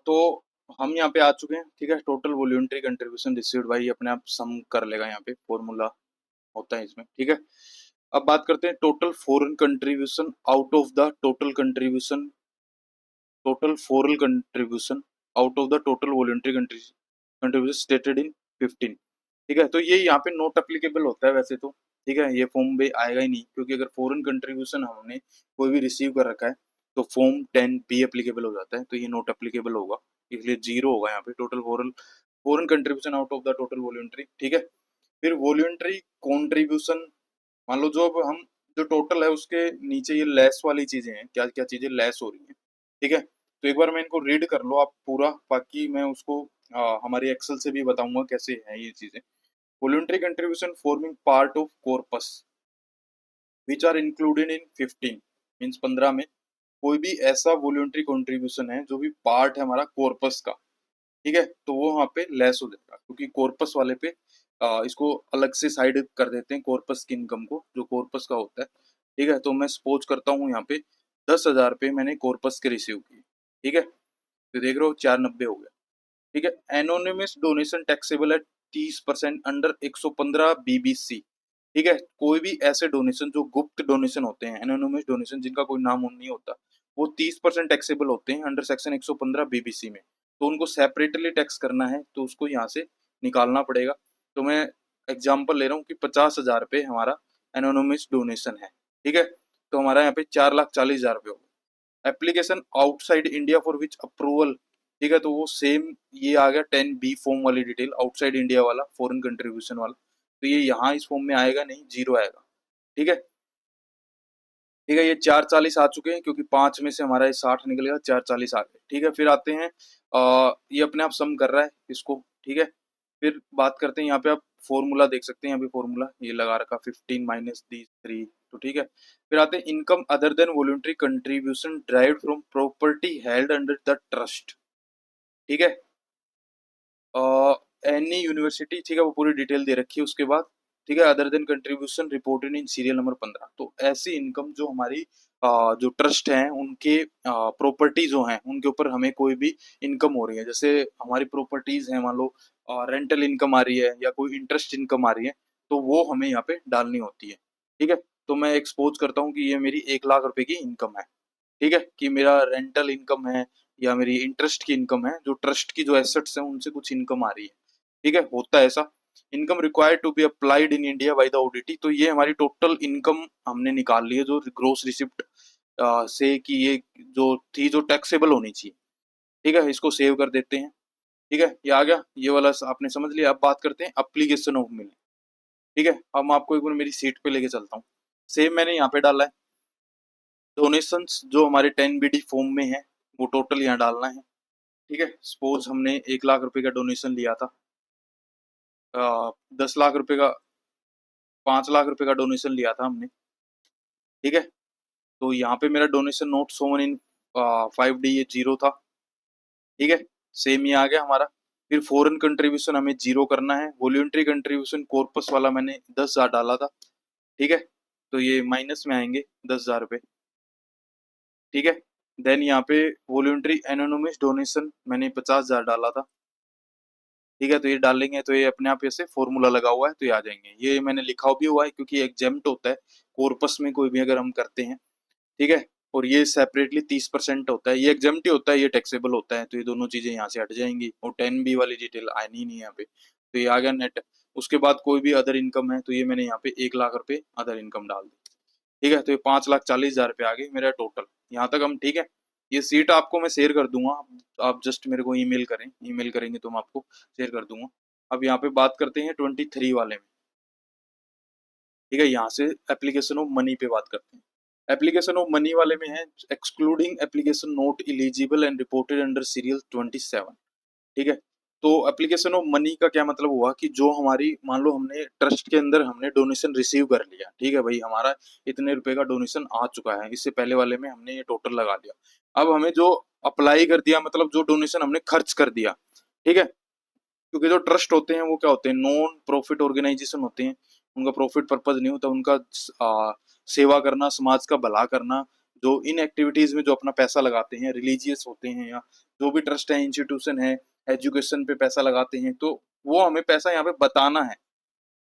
Speaker 1: तो हम यहाँ पे आ चुके हैं, ठीक है। टोटल वॉल्यूंटरी कंट्रीब्यूशन रिसीव्ड भाई अपने आप सम कर लेगा, यहाँ पे फॉर्मूला होता है इसमें, ठीक है। अब बात करते हैं total foreign contribution out of the total contribution, total foreign contribution out of the total voluntary contribution stated in 15, ठीक है। तो ये यहाँ पे नॉट अप्लीकेबल होता है वैसे तो, ठीक है, ये फॉर्म में आएगा ही नहीं, क्योंकि अगर फॉरेन कंट्रीब्यूशन हमने कोई भी रिसीव कर रखा है तो फॉर्म 10B एप्लीकेबल हो जाता है, तो ये नॉट अप्लीकेबल होगा, इसलिए जीरो होगा यहाँ पे। Total foreign foreign contribution out of the total voluntary, ठीक है। फिर वॉलंटरी कॉन्ट्रीब्यूशन, मान लो जो अब हम जो टोटल है उसके नीचे ये लेस वाली चीजें हैं, क्या क्या चीजें लेस हो रही हैं, ठीक है। तो एक बार मैं इनको रीड कर लो आप पूरा, बाकी मैं उसको हमारे एक्सेल से भी बताऊंगा कैसे है ये चीजें। Voluntary contribution forming part of corpus which are included in 15, means 15 में कोई भी ऐसा वॉलंटरी कंट्रीब्यूशन है जो भी पार्ट है हमारा कॉर्पस का, ठीक है, तो वो वहाँ पे लेस हो जाएगा, क्योंकि कॉर्पस वाले पे इसको अलग से साइड कर देते हैं कॉर्पस की इनकम को, जो कॉर्पस का होता है, ठीक है। तो मैं सपोज करता हूँ यहाँ पे 10,000 रुपये मैंने कॉर्पस के रिसीव किए, ठीक है, तो देख रहे हो 490 हो गया, ठीक है। एनोनिमस डोनेशन टैक्सेबल है 30% अंडर 115 BBC, ठीक है। कोई भी ऐसे डोनेशन जो गुप्त डोनेशन होते हैं, एनोनिमस डोनेशन जिनका कोई नाम नहीं होता, वो 30% टैक्सेबल होते हैं अंडर सेक्शन 115 BBC में। तो उनको सेपरेटली टैक्स करना है तो उसको यहाँ से निकालना पड़ेगा। तो मैं एग्जाम्पल ले रहा हूँ कि 50,000 रुपये हमारा एनोनिमस डोनेशन है, ठीक है। तो हमारा यहाँ पे 4,40,000 रुपये होगा। Application outside India for which approval, ठीक है, तो वो सेम ये आ गया 10B फॉर्म वाली डिटेल, आउटसाइड इंडिया वाला फॉरेन कंट्रीब्यूशन वाला, तो ये यहाँ इस फॉर्म में आएगा नहीं, जीरो आएगा, ठीक है। ठीक है, ये 440 आ चुके हैं, क्योंकि 5 में से हमारा ये 60 निकल गया, 440 आ गए, ठीक है। फिर आते हैं ये अपने आप सम कर रहा है इसको, ठीक है। फिर बात करते हैं, यहाँ पे आप फॉर्मूला देख सकते हैं, यहाँ पे फॉर्मूला ये लगा रखा 15 माइनस दी 3, तो ठीक है। फिर आते हैं income other than voluntary contribution derived from property held under the trust, ठीक है। एनी यूनिवर्सिटी, ठीक है, वो पूरी डिटेल दे रखी है उसके बाद, ठीक है। Other than contribution reported in serial number 15, तो ऐसी इनकम जो हमारी जो ट्रस्ट हैं उनके प्रॉपर्टी जो हैं उनके ऊपर हमें कोई भी इनकम हो रही है, जैसे हमारी प्रॉपर्टीज हैं, मान लो रेंटल इनकम आ रही है या कोई इंटरेस्ट इनकम आ रही है, तो वो हमें यहाँ पे डालनी होती है, ठीक है। तो मैं एक्सपोज करता हूँ कि ये मेरी 1 लाख रुपए की इनकम है, ठीक है, कि मेरा रेंटल इनकम है या मेरी इंटरेस्ट की इनकम है, जो ट्रस्ट की जो एसेट्स हैं उनसे कुछ इनकम आ रही है, ठीक है, होता है ऐसा। Income required to be applied in India by the auditee, तो ये हमारी टोटल इनकम हमने निकाल ली है जो ग्रोस रिसिप्ट से, कि ये जो थी जो टैक्सेबल होनी चाहिए, ठीक है। इसको सेव कर देते हैं, ठीक है, ये आ गया, ये वाला आपने समझ लिया। अब बात करते हैं अप्लीकेशन ऑफ मिल, ठीक है। अब मैं आपको एक बार मेरी सीट पे लेके चलता हूँ। सेम मैंने यहाँ पे डाला है डोनेशंस जो हमारे 10BD फॉर्म में है, वो टोटल यहाँ डालना है, ठीक है। सपोज हमने 1 लाख रुपए का डोनेशन लिया था, 10 लाख रुपए का, 5 लाख रुपए का डोनेशन लिया था हमने, ठीक है। तो यहाँ पे मेरा डोनेशन नोट सोवन इन 5D ये जीरो था, ठीक है। सेम ही आ गया हमारा। फिर फॉरेन कंट्रीब्यूशन हमें जीरो करना है, वॉल्यूंटरी कंट्रीब्यूशन कॉर्पस वाला मैंने 10,000 डाला था, ठीक है, तो ये माइनस में आएंगे 10,000 रुपये, ठीक है। देन यहाँ पे वॉल्यूंटरी एनोनिमस डोनेशन मैंने 50,000 डाला था, ठीक है, तो ये डालेंगे तो ये अपने आप ऐसे फॉर्मूला लगा हुआ है तो ये आ जाएंगे। ये मैंने लिखा भी हुआ है क्योंकि एग्जेम्प्ट होता है कॉर्पस में कोई भी अगर हम करते हैं, ठीक है। और ये सेपरेटली 30% होता है, ये एग्जेम्प्ट ही होता है, ये टैक्सेबल होता है, तो ये दोनों चीजें यहाँ से हट जाएंगी और 10B वाली डिटेल आनी नहीं है यहाँ पे, तो ये आ गया नेट। उसके बाद कोई भी अदर इनकम है तो ये मैंने यहाँ पे 1 लाख रुपए अदर इनकम डाल दी, ठीक है, तो ये 5,40,000 आ गए मेरा टोटल। यहाँ तक हम ठीक है। ये सीट आपको मैं शेयर कर दूंगा, आप जस्ट मेरे को ईमेल करें, ईमेल करेंगे तो मैं आपको शेयर कर दूंगा। अब यहाँ पे बात करते हैं 23 वाले में। ठीक है, यहाँ से एप्लीकेशन ऑफ मनी पे बात करते हैं। एप्लीकेशन ऑफ मनी वाले में है excluding application note eligible and reported under serial 27। ठीक है, तो एप्लीकेशन ऑफ मनी का क्या मतलब हुआ कि जो हमारी मान लो हमने ट्रस्ट के अंदर हमने डोनेशन रिसीव कर लिया, ठीक है भाई, हमारा इतने रुपए का डोनेशन आ चुका है, इससे पहले वाले में हमने ये टोटल लगा दिया। अब हमें जो अप्लाई कर दिया, मतलब जो डोनेशन हमने खर्च कर दिया, ठीक है, क्योंकि जो ट्रस्ट होते हैं वो क्या होते हैं, नॉन प्रॉफिट ऑर्गेनाइजेशन होते हैं, उनका प्रॉफिट पर्पज नहीं होता, उनका सेवा करना, समाज का भला करना। जो इन एक्टिविटीज में जो अपना पैसा लगाते हैं, रिलीजियस होते हैं या जो भी ट्रस्ट है, इंस्टीट्यूशन है, एजुकेशन पे पैसा लगाते हैं, तो वो हमें पैसा यहाँ पे बताना है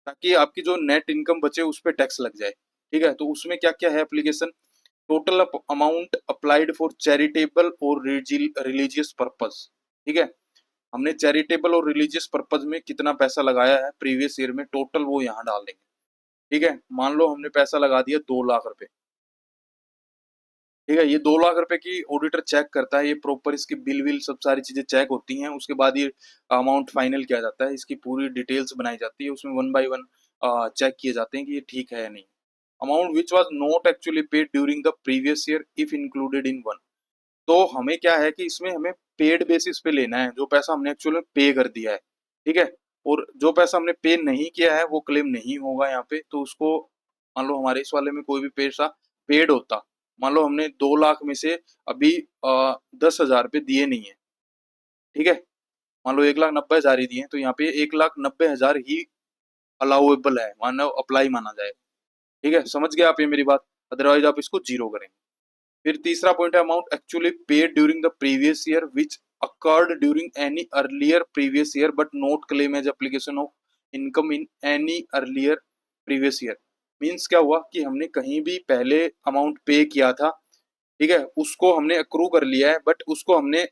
Speaker 1: ताकि आपकी जो नेट इनकम बचे उस पर टैक्स लग जाए। ठीक है, तो उसमें क्या क्या है application, total amount applied for charitable और रिलीजियस पर्पज। ठीक है, हमने चैरिटेबल और रिलीजियस पर्पज में कितना पैसा लगाया है प्रीवियस ईयर में, टोटल वो यहाँ डाल देंगे। ठीक है, मान लो हमने पैसा लगा दिया 2 लाख रुपए। ठीक है, ये 2 लाख रुपए की ऑडिटर चेक करता है, ये प्रॉपर इसकी बिल विल सब सारी चीजें चेक होती हैं, उसके बाद ये अमाउंट फाइनल किया जाता है, इसकी पूरी डिटेल्स बनाई जाती है, उसमें 1 बाय 1 चेक किए जाते हैं कि ये ठीक है या नहीं। Amount which was not actually paid during the previous year if included in one. तो हमें क्या है कि इसमें हमें पेड बेसिस पे लेना है, जो पैसा हमने एक्चुअली पे कर दिया है। ठीक है, और जो पैसा हमने पे नहीं किया है वो क्लेम नहीं होगा यहाँ पे। तो उसको मान लो हमारे इस वाले में कोई भी पैसा पेड होता, मान लो हमने 2 लाख में से अभी 10,000 रुपये दिए नहीं है, ठीक है, मान लो 1,90,000 ही दिए, तो यहाँ पे 1,90,000 ही अलाउेबल है, मानो अप्लाई माना जाए। ठीक है, समझ गए आप ये मेरी बात, अदरवाइज आप इसको जीरो करेंगे। फिर तीसरा पॉइंट है amount actually paid during the previous year which accrued during any earlier previous year but not claim as application of income in any earlier previous year. Means क्या हुआ कि हमने कहीं भी पहले अमाउंट पे किया था, ठीक है, उसको हमने अक्रू कर लिया है, बट उसको हमने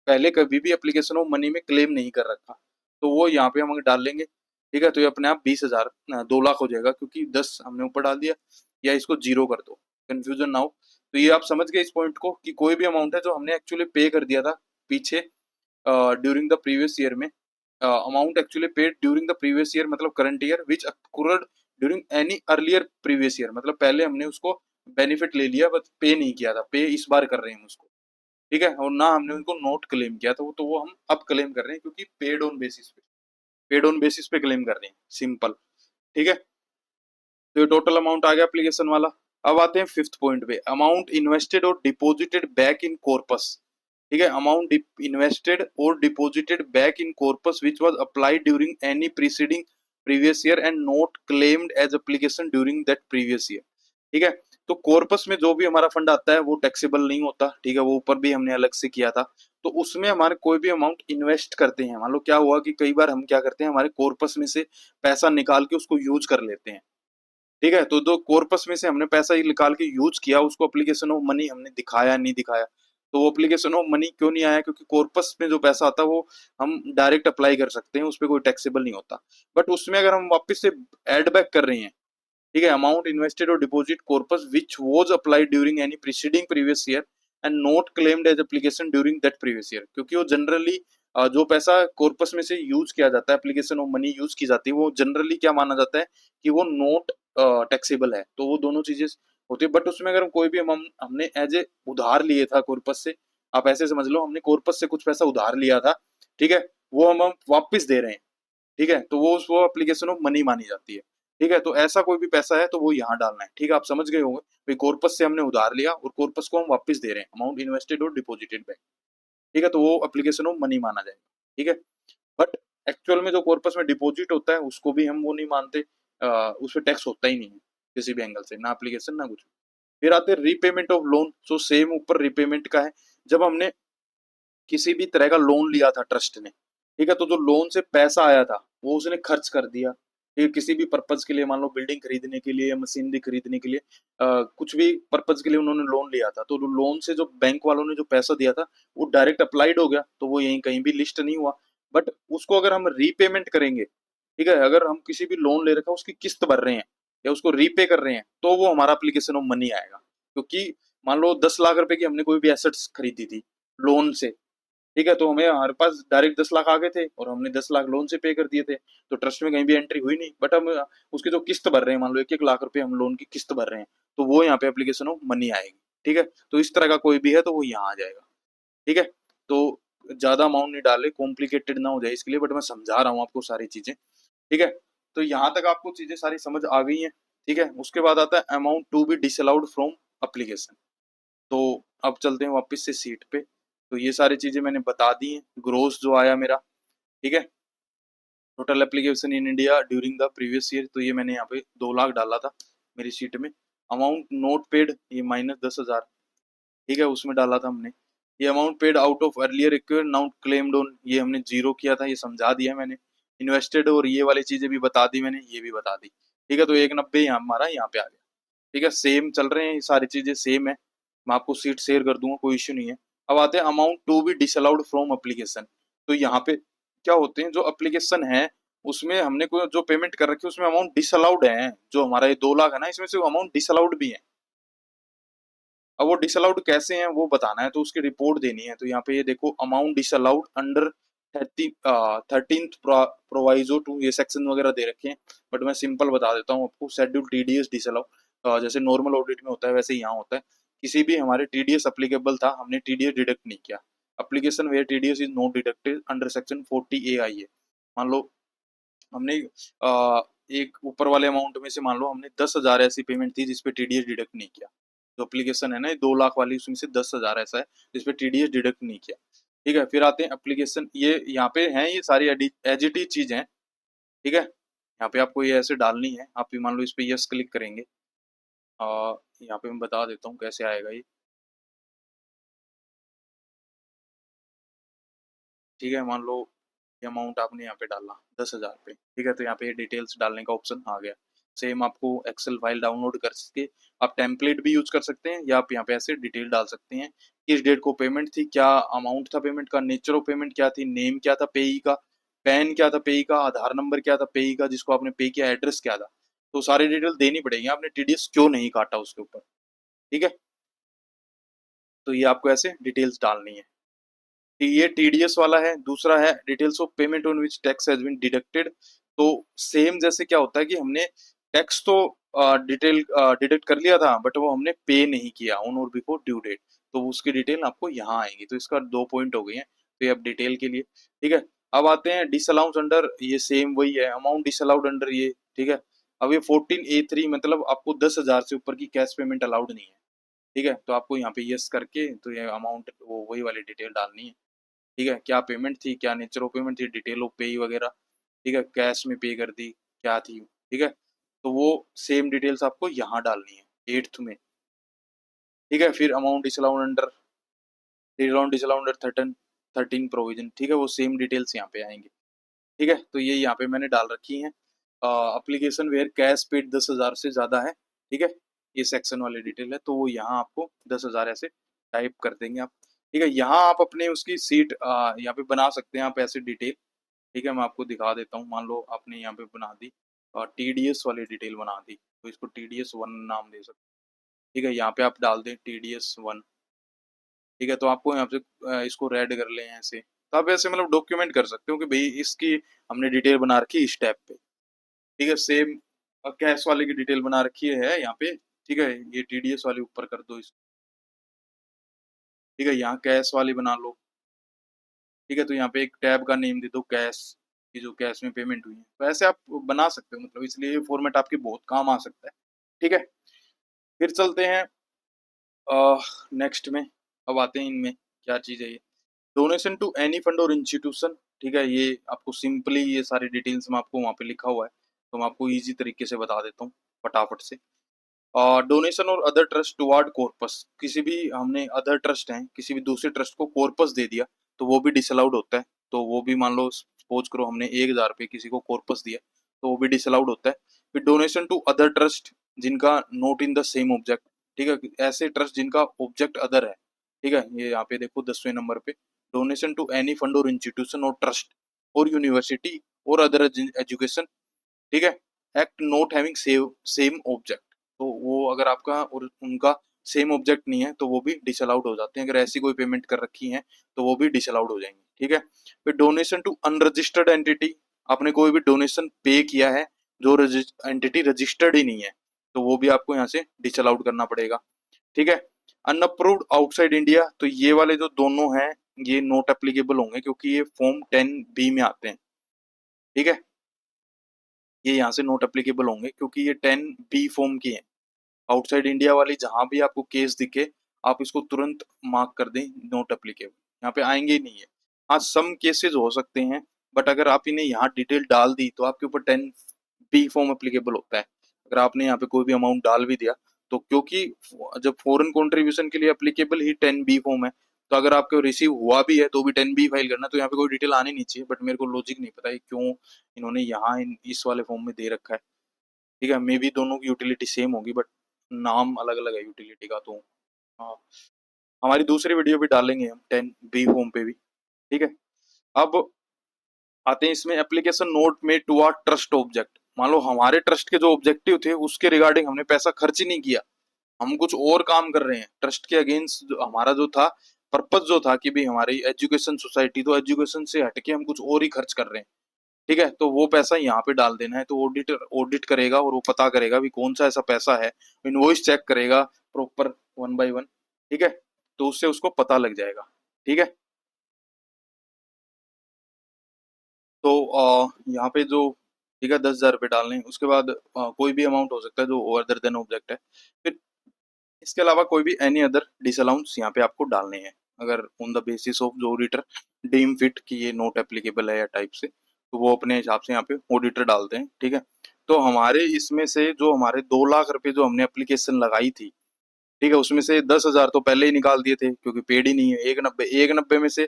Speaker 1: पहले कभी भी एप्लीकेशन ऑफ मनी में क्लेम नहीं कर रखा, तो वो यहाँ पे हम डाल लेंगे। ठीक है, तो ये अपने आप 20,000 2 लाख हो जाएगा, क्योंकि 10 हमने ऊपर डाल दिया, या इसको जीरो कर दो, कंफ्यूजन ना हो। तो ये आप समझ गए इस पॉइंट को कि कोई भी अमाउंट है जो हमने एक्चुअली पे कर दिया था पीछे ड्यूरिंग द प्रीवियस ईयर में, amount actually paid during the previous year मतलब current year which accrued during any earlier previous year, मतलब पहले हमने उसको बेनिफिट ले लिया बट पे नहीं किया था, पे इस बार कर रहे हैं हम उसको। ठीक है, और ना हमने उनको नोट क्लेम किया था, तो वो हम अब क्लेम कर रहे हैं, क्योंकि पेड ऑन बेसिस पे क्लेम कर रहे हैं, सिंपल। ठीक है, तो ये टोटल अमाउंट आ गया एप्लीकेशन वाला। अब आते हैं फिफ्थ पॉइंट पे, अमाउंट इन्वेस्टेड और डिपॉजिटेड बैक इन कॉर्पस। ठीक है, अमाउंट इन्वेस्टेड और deposited back in corpus which was applied during any preceding previous year and not claimed as application during that previous year. ठीक है, तो corpus में जो भी हमारा फंड आता है वो टैक्सेबल नहीं होता। ठीक है, वो ऊपर भी हमने अलग से किया था। तो उसमें हमारे कोई भी अमाउंट इन्वेस्ट करते हैं, मान लो क्या हुआ कि कई बार हम क्या करते हैं, हमारे कॉर्पस में से पैसा निकाल के उसको यूज कर लेते हैं। ठीक है, तो दो कॉर्पस में से हमने पैसा निकाल के यूज किया, उसको एप्लीकेशन ऑफ मनी हमने दिखाया नहीं दिखाया, तो वो एप्लीकेशन ऑफ मनी क्यों नहीं आया, क्योंकि कॉर्पस में जो पैसा आता है वो हम डायरेक्ट अप्लाई कर सकते हैं, उस पर कोई टैक्सेबल नहीं होता। बट उसमें अगर हम वापस से एड बैक कर रहे हैं, ठीक है, अमाउंट इन्वेस्टेड और deposit corpus which was applied during any preceding previous year and not claimed as application during that previous year, क्योंकि वो जनरली जो पैसा कॉर्पस में से यूज किया जाता है, एप्लीकेशन ऑफ मनी यूज की जाती है, वो जनरली क्या माना जाता है कि वो नॉट टैक्सेबल है। तो वो दोनों चीजें होती है। बट उसमें अगर कोई भी हमने एज ए उधार लिए था कॉर्पस से, आप ऐसे समझ लो हमने कॉर्पस से कुछ पैसा उधार लिया था, ठीक है, वो हम वापस दे रहे हैं, ठीक है, तो वो एप्लीकेशन ऑफ मनी मानी जाती है। ठीक है, तो ऐसा कोई भी पैसा है तो वो यहाँ डालना है। ठीक है, आप समझ गए होंगे भाई, कॉर्पस से हमने उधार लिया और कॉर्पस को हम वापस दे रहे हैं, अमाउंट इन्वेस्टेड और डिपॉजिटेड बैक। ठीक है, तो वो एप्लीकेशन ऑफ मनी माना जाएगा। ठीक है, बट एक्चुअल में जो कॉर्पस में डिपॉजिट होता है उसको भी हम वो नहीं मानते, उस पर टैक्स होता ही नहीं है किसी भी एंगल से, ना एप्लीकेशन ना कुछ। फिर आते हैं repayment of loan. So same ऊपर रीपेमेंट का है, जब हमने किसी भी तरह का लोन लिया था ट्रस्ट ने, ठीक है, तो जो लोन से पैसा आया था वो उसने खर्च कर दिया। ये किसी भी पर्पज के लिए, मान लो बिल्डिंग खरीदने के लिए या मशीनरी खरीदने के लिए, कुछ भी पर्पज के लिए उन्होंने लोन लिया था, तो लोन से जो बैंक वालों ने जो पैसा दिया था वो डायरेक्ट अप्लाइड हो गया, तो वो यहीं कहीं भी लिस्ट नहीं हुआ। बट उसको अगर हम रीपेमेंट करेंगे, ठीक है, अगर हम किसी भी लोन ले रखा है उसकी किस्त भर रहे हैं या उसको रीपे कर रहे हैं, तो वो हमारा एप्लीकेशन ऑफ मनी आएगा। क्योंकि मान लो 10 लाख रुपए की हमने कोई भी एसेट्स खरीदी थी लोन से, ठीक है, तो हमें हमारे पास डायरेक्ट 10 लाख आ गए थे और हमने 10 लाख लोन से पे कर दिए थे, तो ट्रस्ट में कहीं भी एंट्री हुई नहीं। बट हम उसकी जो किस्त भर रहे हैं, मान लो 1-1 लाख रुपए हम लोन की किस्त भर रहे हैं, तो वो यहाँ पे एप्लीकेशन ऑफ मनी आएगी। ठीक है, तो इस तरह का कोई भी है तो वो यहाँ आ जाएगा। ठीक है, तो ज्यादा अमाउंट नहीं डाले, कॉम्प्लिकेटेड ना हो जाए इसके लिए, बट मैं समझा रहा हूँ आपको सारी चीजें। ठीक है, तो यहाँ तक आपको चीजें सारी समझ आ गई हैं। ठीक है, उसके बाद आता है amount to be disallowed from application. तो अब चलते हैं वापस से सीट पे। तो ये सारी चीजें मैंने बता दी हैं। ग्रोस जो आया मेरा, ठीक है, total application in India during the previous year, तो ये मैंने यहाँ पे 2 लाख डाला था मेरी शीट में। अमाउंट नोट पेड ये -10,000, ठीक है, उसमें डाला था हमने। ये amount paid out of earlier acquired now claimed on, ये हमने जीरो किया था, ये समझा दिया मैंने। इन्वेस्टेड और ये वाली चीजें भी बता दी मैंने, ये भी बता दी। ठीक है, तो 190 यहाँ हमारा यहाँ पे आ गया। ठीक है, सेम चल रहे हैं, ये सारी चीजें सेम है। मैं आपको सीट शेयर कर दूंगा, कोई इश्यू नहीं है। अब आते हैं amount to be disallowed from application. तो यहाँ पे क्या होते हैं, जो एप्लीकेशन है उसमें हमने कोई जो पेमेंट कर रखी है उसमें अमाउंट डिसअलाउड है। जो हमारा ये 2 लाख है ना, इसमें से अमाउंट डिसअलाउड भी है। अब वो डिसअलाउड कैसे हैं वो बताना है, तो उसकी रिपोर्ट देनी है। तो यहाँ पे ये देखो, amount disallowed under 13th proviso to, ये सेक्शन वगैरह दे रखे हैं, बट मैं सिंपल बता देता हूँ आपको। शेड्यूल टीडीएस डिसअलाउ, जैसे नॉर्मल ऑडिट में होता है वैसे यहाँ होता है। किसी भी हमारे टीडीएस अप्लीकेबल था, हमने टीडीएस डिडक्ट नहीं किया। Application where TDS is not deducted under section 40A i है। मान लो हमने एक ऊपर वाले अमाउंट में से मान लो हमने 10,000 ऐसी पेमेंट थी जिसपे टीडीएस डिडक्ट नहीं किया। जो एप्लीकेशन है ना, ये 2 लाख वाली, उसमें से 10,000 ऐसा है जिसपे टीडीएस डिडक्ट नहीं किया। ठीक है, फिर आते हैं एप्लीकेशन, ये यहाँ पे हैं ये सारी एज इट इज चीज हैं। ठीक है, यहाँ पे आपको ये ऐसे डालनी है। आप भी मान लो इस पे यस क्लिक करेंगे, यहाँ पे मैं बता देता हूँ कैसे आएगा ये। ठीक है, मान लो ये अमाउंट आपने यहाँ पे डाला 10,000 पे। ठीक है, तो यहाँ पे ये डिटेल्स डालने का ऑप्शन आ गया। सेम आपको एक्सेल फाइल डाउनलोड करके आप टेम्पलेट भी यूज कर सकते हैं, या आप यहाँ पे ऐसे डिटेल डाल सकते हैं। किस डेट को पेमेंट थी, क्या अमाउंट था पेमेंट का, नेचर ऑफ पेमेंट क्या थी, नेम क्या था पेई का, पैन क्या था पेई का, आधार नंबर क्या था पेई का जिसको आपने पे किया, एड्रेस क्या था। तो सारी डिटेल देनी पड़ेगी, आपने टीडीएस क्यों नहीं काटा उसके ऊपर। ठीक है, तो ये आपको ऐसे डिटेल्स डालनी है। ये टीडीएस वाला है। दूसरा है details of payment on which tax has been deducted. तो सेम जैसे क्या होता है कि हमने टैक्स तो डिटेल डिडक्ट कर लिया था, बट वो हमने पे नहीं किया ऑन और बिफोर ड्यू डेट, तो उसकी डिटेल आपको यहाँ आएगी। तो इसका 2 पॉइंट हो गए हैं, तो ये अब डिटेल के लिए। ठीक है, अब आते हैं डिसअलाउंस अंडर, ये सेम वही है, अमाउंट डिसअलाउड अंडर ये। ठीक है, अब ये 14A3 मतलब आपको 10,000 से ऊपर की कैश पेमेंट अलाउड नहीं है। ठीक है, तो आपको यहाँ पे यस करके तो ये अमाउंट वो वही वाली डिटेल डालनी है। ठीक है, क्या पेमेंट थी, क्या नेचर ऑफ पेमेंट थी, डिटेल ऑफ पे वगैरह। ठीक है, कैश में पे कर दी, क्या थी। ठीक है, तो वो सेम डिटेल्स आपको यहाँ डालनी है 8th में। ठीक है, फिर amount disallowed under, amount disallowed under 13 provision. ठीक है, वो सेम डिटेल्स यहाँ पे आएंगे। ठीक है, तो ये यहाँ पे मैंने डाल रखी है। एप्लीकेशन वेयर कैश पेड 10,000 से ज्यादा है। ठीक है, ये सेक्शन वाली डिटेल है, तो वो यहाँ आपको 10,000 ऐसे टाइप कर देंगे आप। ठीक है, यहाँ आप अपने उसकी सीट यहाँ पे बना सकते हैं आप ऐसे डिटेल। ठीक है, मैं आपको दिखा देता हूँ। मान लो आपने यहाँ पे बना दी टीडीएस वाली डिटेल बना दी, तो इसको TDS1 नाम दे सकते हैं। ठीक है, यहाँ पे आप डाल दें TDS1। ठीक है, तो आपको यहाँ पे इसको रेड कर लें ऐसे, तो आप ऐसे मतलब डॉक्यूमेंट कर सकते हो कि भाई इसकी हमने डिटेल बना रखी इस टैब पे। ठीक है, सेम कैश वाले की डिटेल बना रखी है यहाँ पे। ठीक है, ये TDS वाली ऊपर कर दो इस। ठीक है, यहाँ कैश वाली बना लो। ठीक है, तो यहाँ पे एक टैब का नेम दे दो कैश, की जो कैश में पेमेंट हुई है। तो ऐसे आप बना सकते हो, मतलब इसलिए ये फॉर्मेट आपके बहुत काम आ सकता है। ठीक है, फिर चलते हैं नेक्स्ट में। अब आते हैं इनमें क्या चीज़ है ये, डोनेशन टू एनी फंड और इंस्टीट्यूशन। ठीक है, ये आपको सिंपली ये सारी डिटेल्स में आपको वहाँ पे लिखा हुआ है, तो मैं आपको इजी तरीके से बता देता हूँ फटाफट से। डोनेशन और अदर ट्रस्ट टुवार्ड कॉर्पस, किसी भी हमने अदर ट्रस्ट है किसी भी दूसरे ट्रस्ट को कॉर्पस दे दिया, तो वो भी डिसअलाउड होता है। तो वो भी मान लो सपोज करो हमने 1,000 रुपये किसी को कॉर्पस दिया, तो वो भी डिसअलाउड होता है। फिर डोनेशन टू अदर ट्रस्ट जिनका note in the same object. ठीक है, ऐसे ट्रस्ट जिनका ऑब्जेक्ट अदर है। ठीक है, ये यहाँ पे देखो 10वें नंबर पे, डोनेशन टू एनी फंड और इंस्टीट्यूशन और ट्रस्ट और यूनिवर्सिटी और अदर एजुकेशन। ठीक है, act not having same object, तो वो अगर आपका और उनका सेम ऑब्जेक्ट नहीं है तो वो भी डिसअलाउड हो जाते हैं। अगर ऐसी कोई पेमेंट कर रखी है तो वो भी डिसअलाउड हो जाएंगे, ठीक है। फिर डोनेशन टू अनरजिस्टर्ड एंटिटी, आपने कोई भी डोनेशन पे किया है जो एंटिटी रजिस्टर्ड ही नहीं है, तो वो भी आपको यहाँ से डिसअलाउड करना पड़ेगा, ठीक है। अनअप्रूव्ड आउटसाइड इंडिया, तो ये वाले जो दोनों हैं ये नॉट एप्लीकेबल होंगे क्योंकि ये फॉर्म 10B में आते हैं, ठीक है। ये यहाँ से नॉट एप्लीकेबल होंगे क्योंकि ये 10B फॉर्म की है। आउटसाइड इंडिया वाली जहां भी आपको केस दिखे आप इसको तुरंत मार्क कर दें नॉट एप्लीकेबल, यहाँ पे आएंगे ही नहीं है। हाँ, सम केसेस हो सकते हैं, बट अगर आप इन्हें यहाँ डिटेल डाल दी तो आपके ऊपर 10B फॉर्म एप्लीकेबल होता है। अगर आपने यहाँ पे कोई भी अमाउंट डाल भी दिया तो क्योंकि जब फॉरेन कंट्रीब्यूशन के लिए एप्लीकेबल ही 10B फॉर्म है, तो अगर आपको रिसीव हुआ भी है तो भी 10B फाइल करना, तो यहाँ पे कोई डिटेल आनी नहीं चाहिए। बट मेरे को लॉजिक नहीं पता है क्यों इन्होंने यहाँ इस वाले फॉर्म में दे रखा है, ठीक है। मे बी दोनों की यूटिलिटी सेम होगी बट नाम अलग अलग है यूटिलिटी का, तो हाँ, हमारी दूसरी वीडियो भी डालेंगे हम 10B फॉर्म पे भी, ठीक है। अब आते हैं इसमें एप्लीकेशन नोट में टू आर ट्रस्ट ऑब्जेक्ट। मान लो हमारे ट्रस्ट के जो ऑब्जेक्टिव थे उसके रिगार्डिंग हमने पैसा खर्च ही नहीं किया, हम कुछ और काम कर रहे हैं ट्रस्ट के अगेंस्ट, हमारा जो था पर्पज जो था कि भाई हमारी एजुकेशन सोसाइटी, तो एजुकेशन से हटके हम कुछ और ही खर्च कर रहे हैं, ठीक है। तो वो पैसा यहाँ पे डाल देना है, तो ऑडिटर ऑडिट करेगा और वो पता करेगा भी कौन सा ऐसा पैसा है, इनवॉइस चेक करेगा प्रॉपर 1 by 1, ठीक है। तो उससे उसको पता लग जाएगा, ठीक है। तो यहाँ पे जो, ठीक है, 10,000 रुपये डालने हैं। उसके बाद कोई भी अमाउंट हो सकता है जो अदर देन ऑब्जेक्ट है। फिर इसके अलावा कोई भी एनी अदर डिसअलाउंस यहाँ पे आपको डालने हैं, अगर ऑन द बेसिस ऑफ जो ऑडिटर डीम फिट कि ये नॉट एप्लीकेबल है या टाइप से, तो वो अपने हिसाब से यहाँ पे ऑडिटर डालते हैं, ठीक है। तो हमारे इसमें से जो हमारे 2 लाख रुपए जो हमने एप्लीकेशन लगाई थी, ठीक है, उसमें से 10,000 तो पहले ही निकाल दिए थे क्योंकि पेड ही नहीं है। 190 में से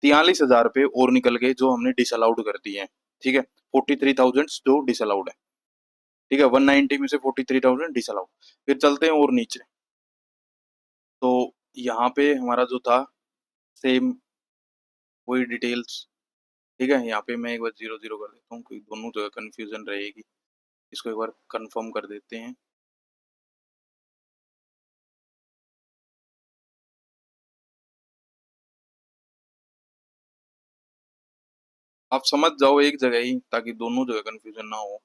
Speaker 1: 43,000 रुपये और निकल गए जो हमने डिसअलाउड कर दिए हैं, ठीक है। 43,000 जो डिसअलाउड है, ठीक है। 190 में से 43,000 डिसअलाउड। फिर चलते हैं और नीचे, तो यहाँ पे हमारा जो था सेम वही डिटेल्स, ठीक है। यहाँ पे मैं एक बार 0 0 कर देता हूँ क्योंकि दोनों जगह कंफ्यूजन रहेगी, इसको एक बार कंफर्म कर देते हैं। आप समझ जाओ एक जगह ही ताकि दोनों जगह कंफ्यूजन ना हो,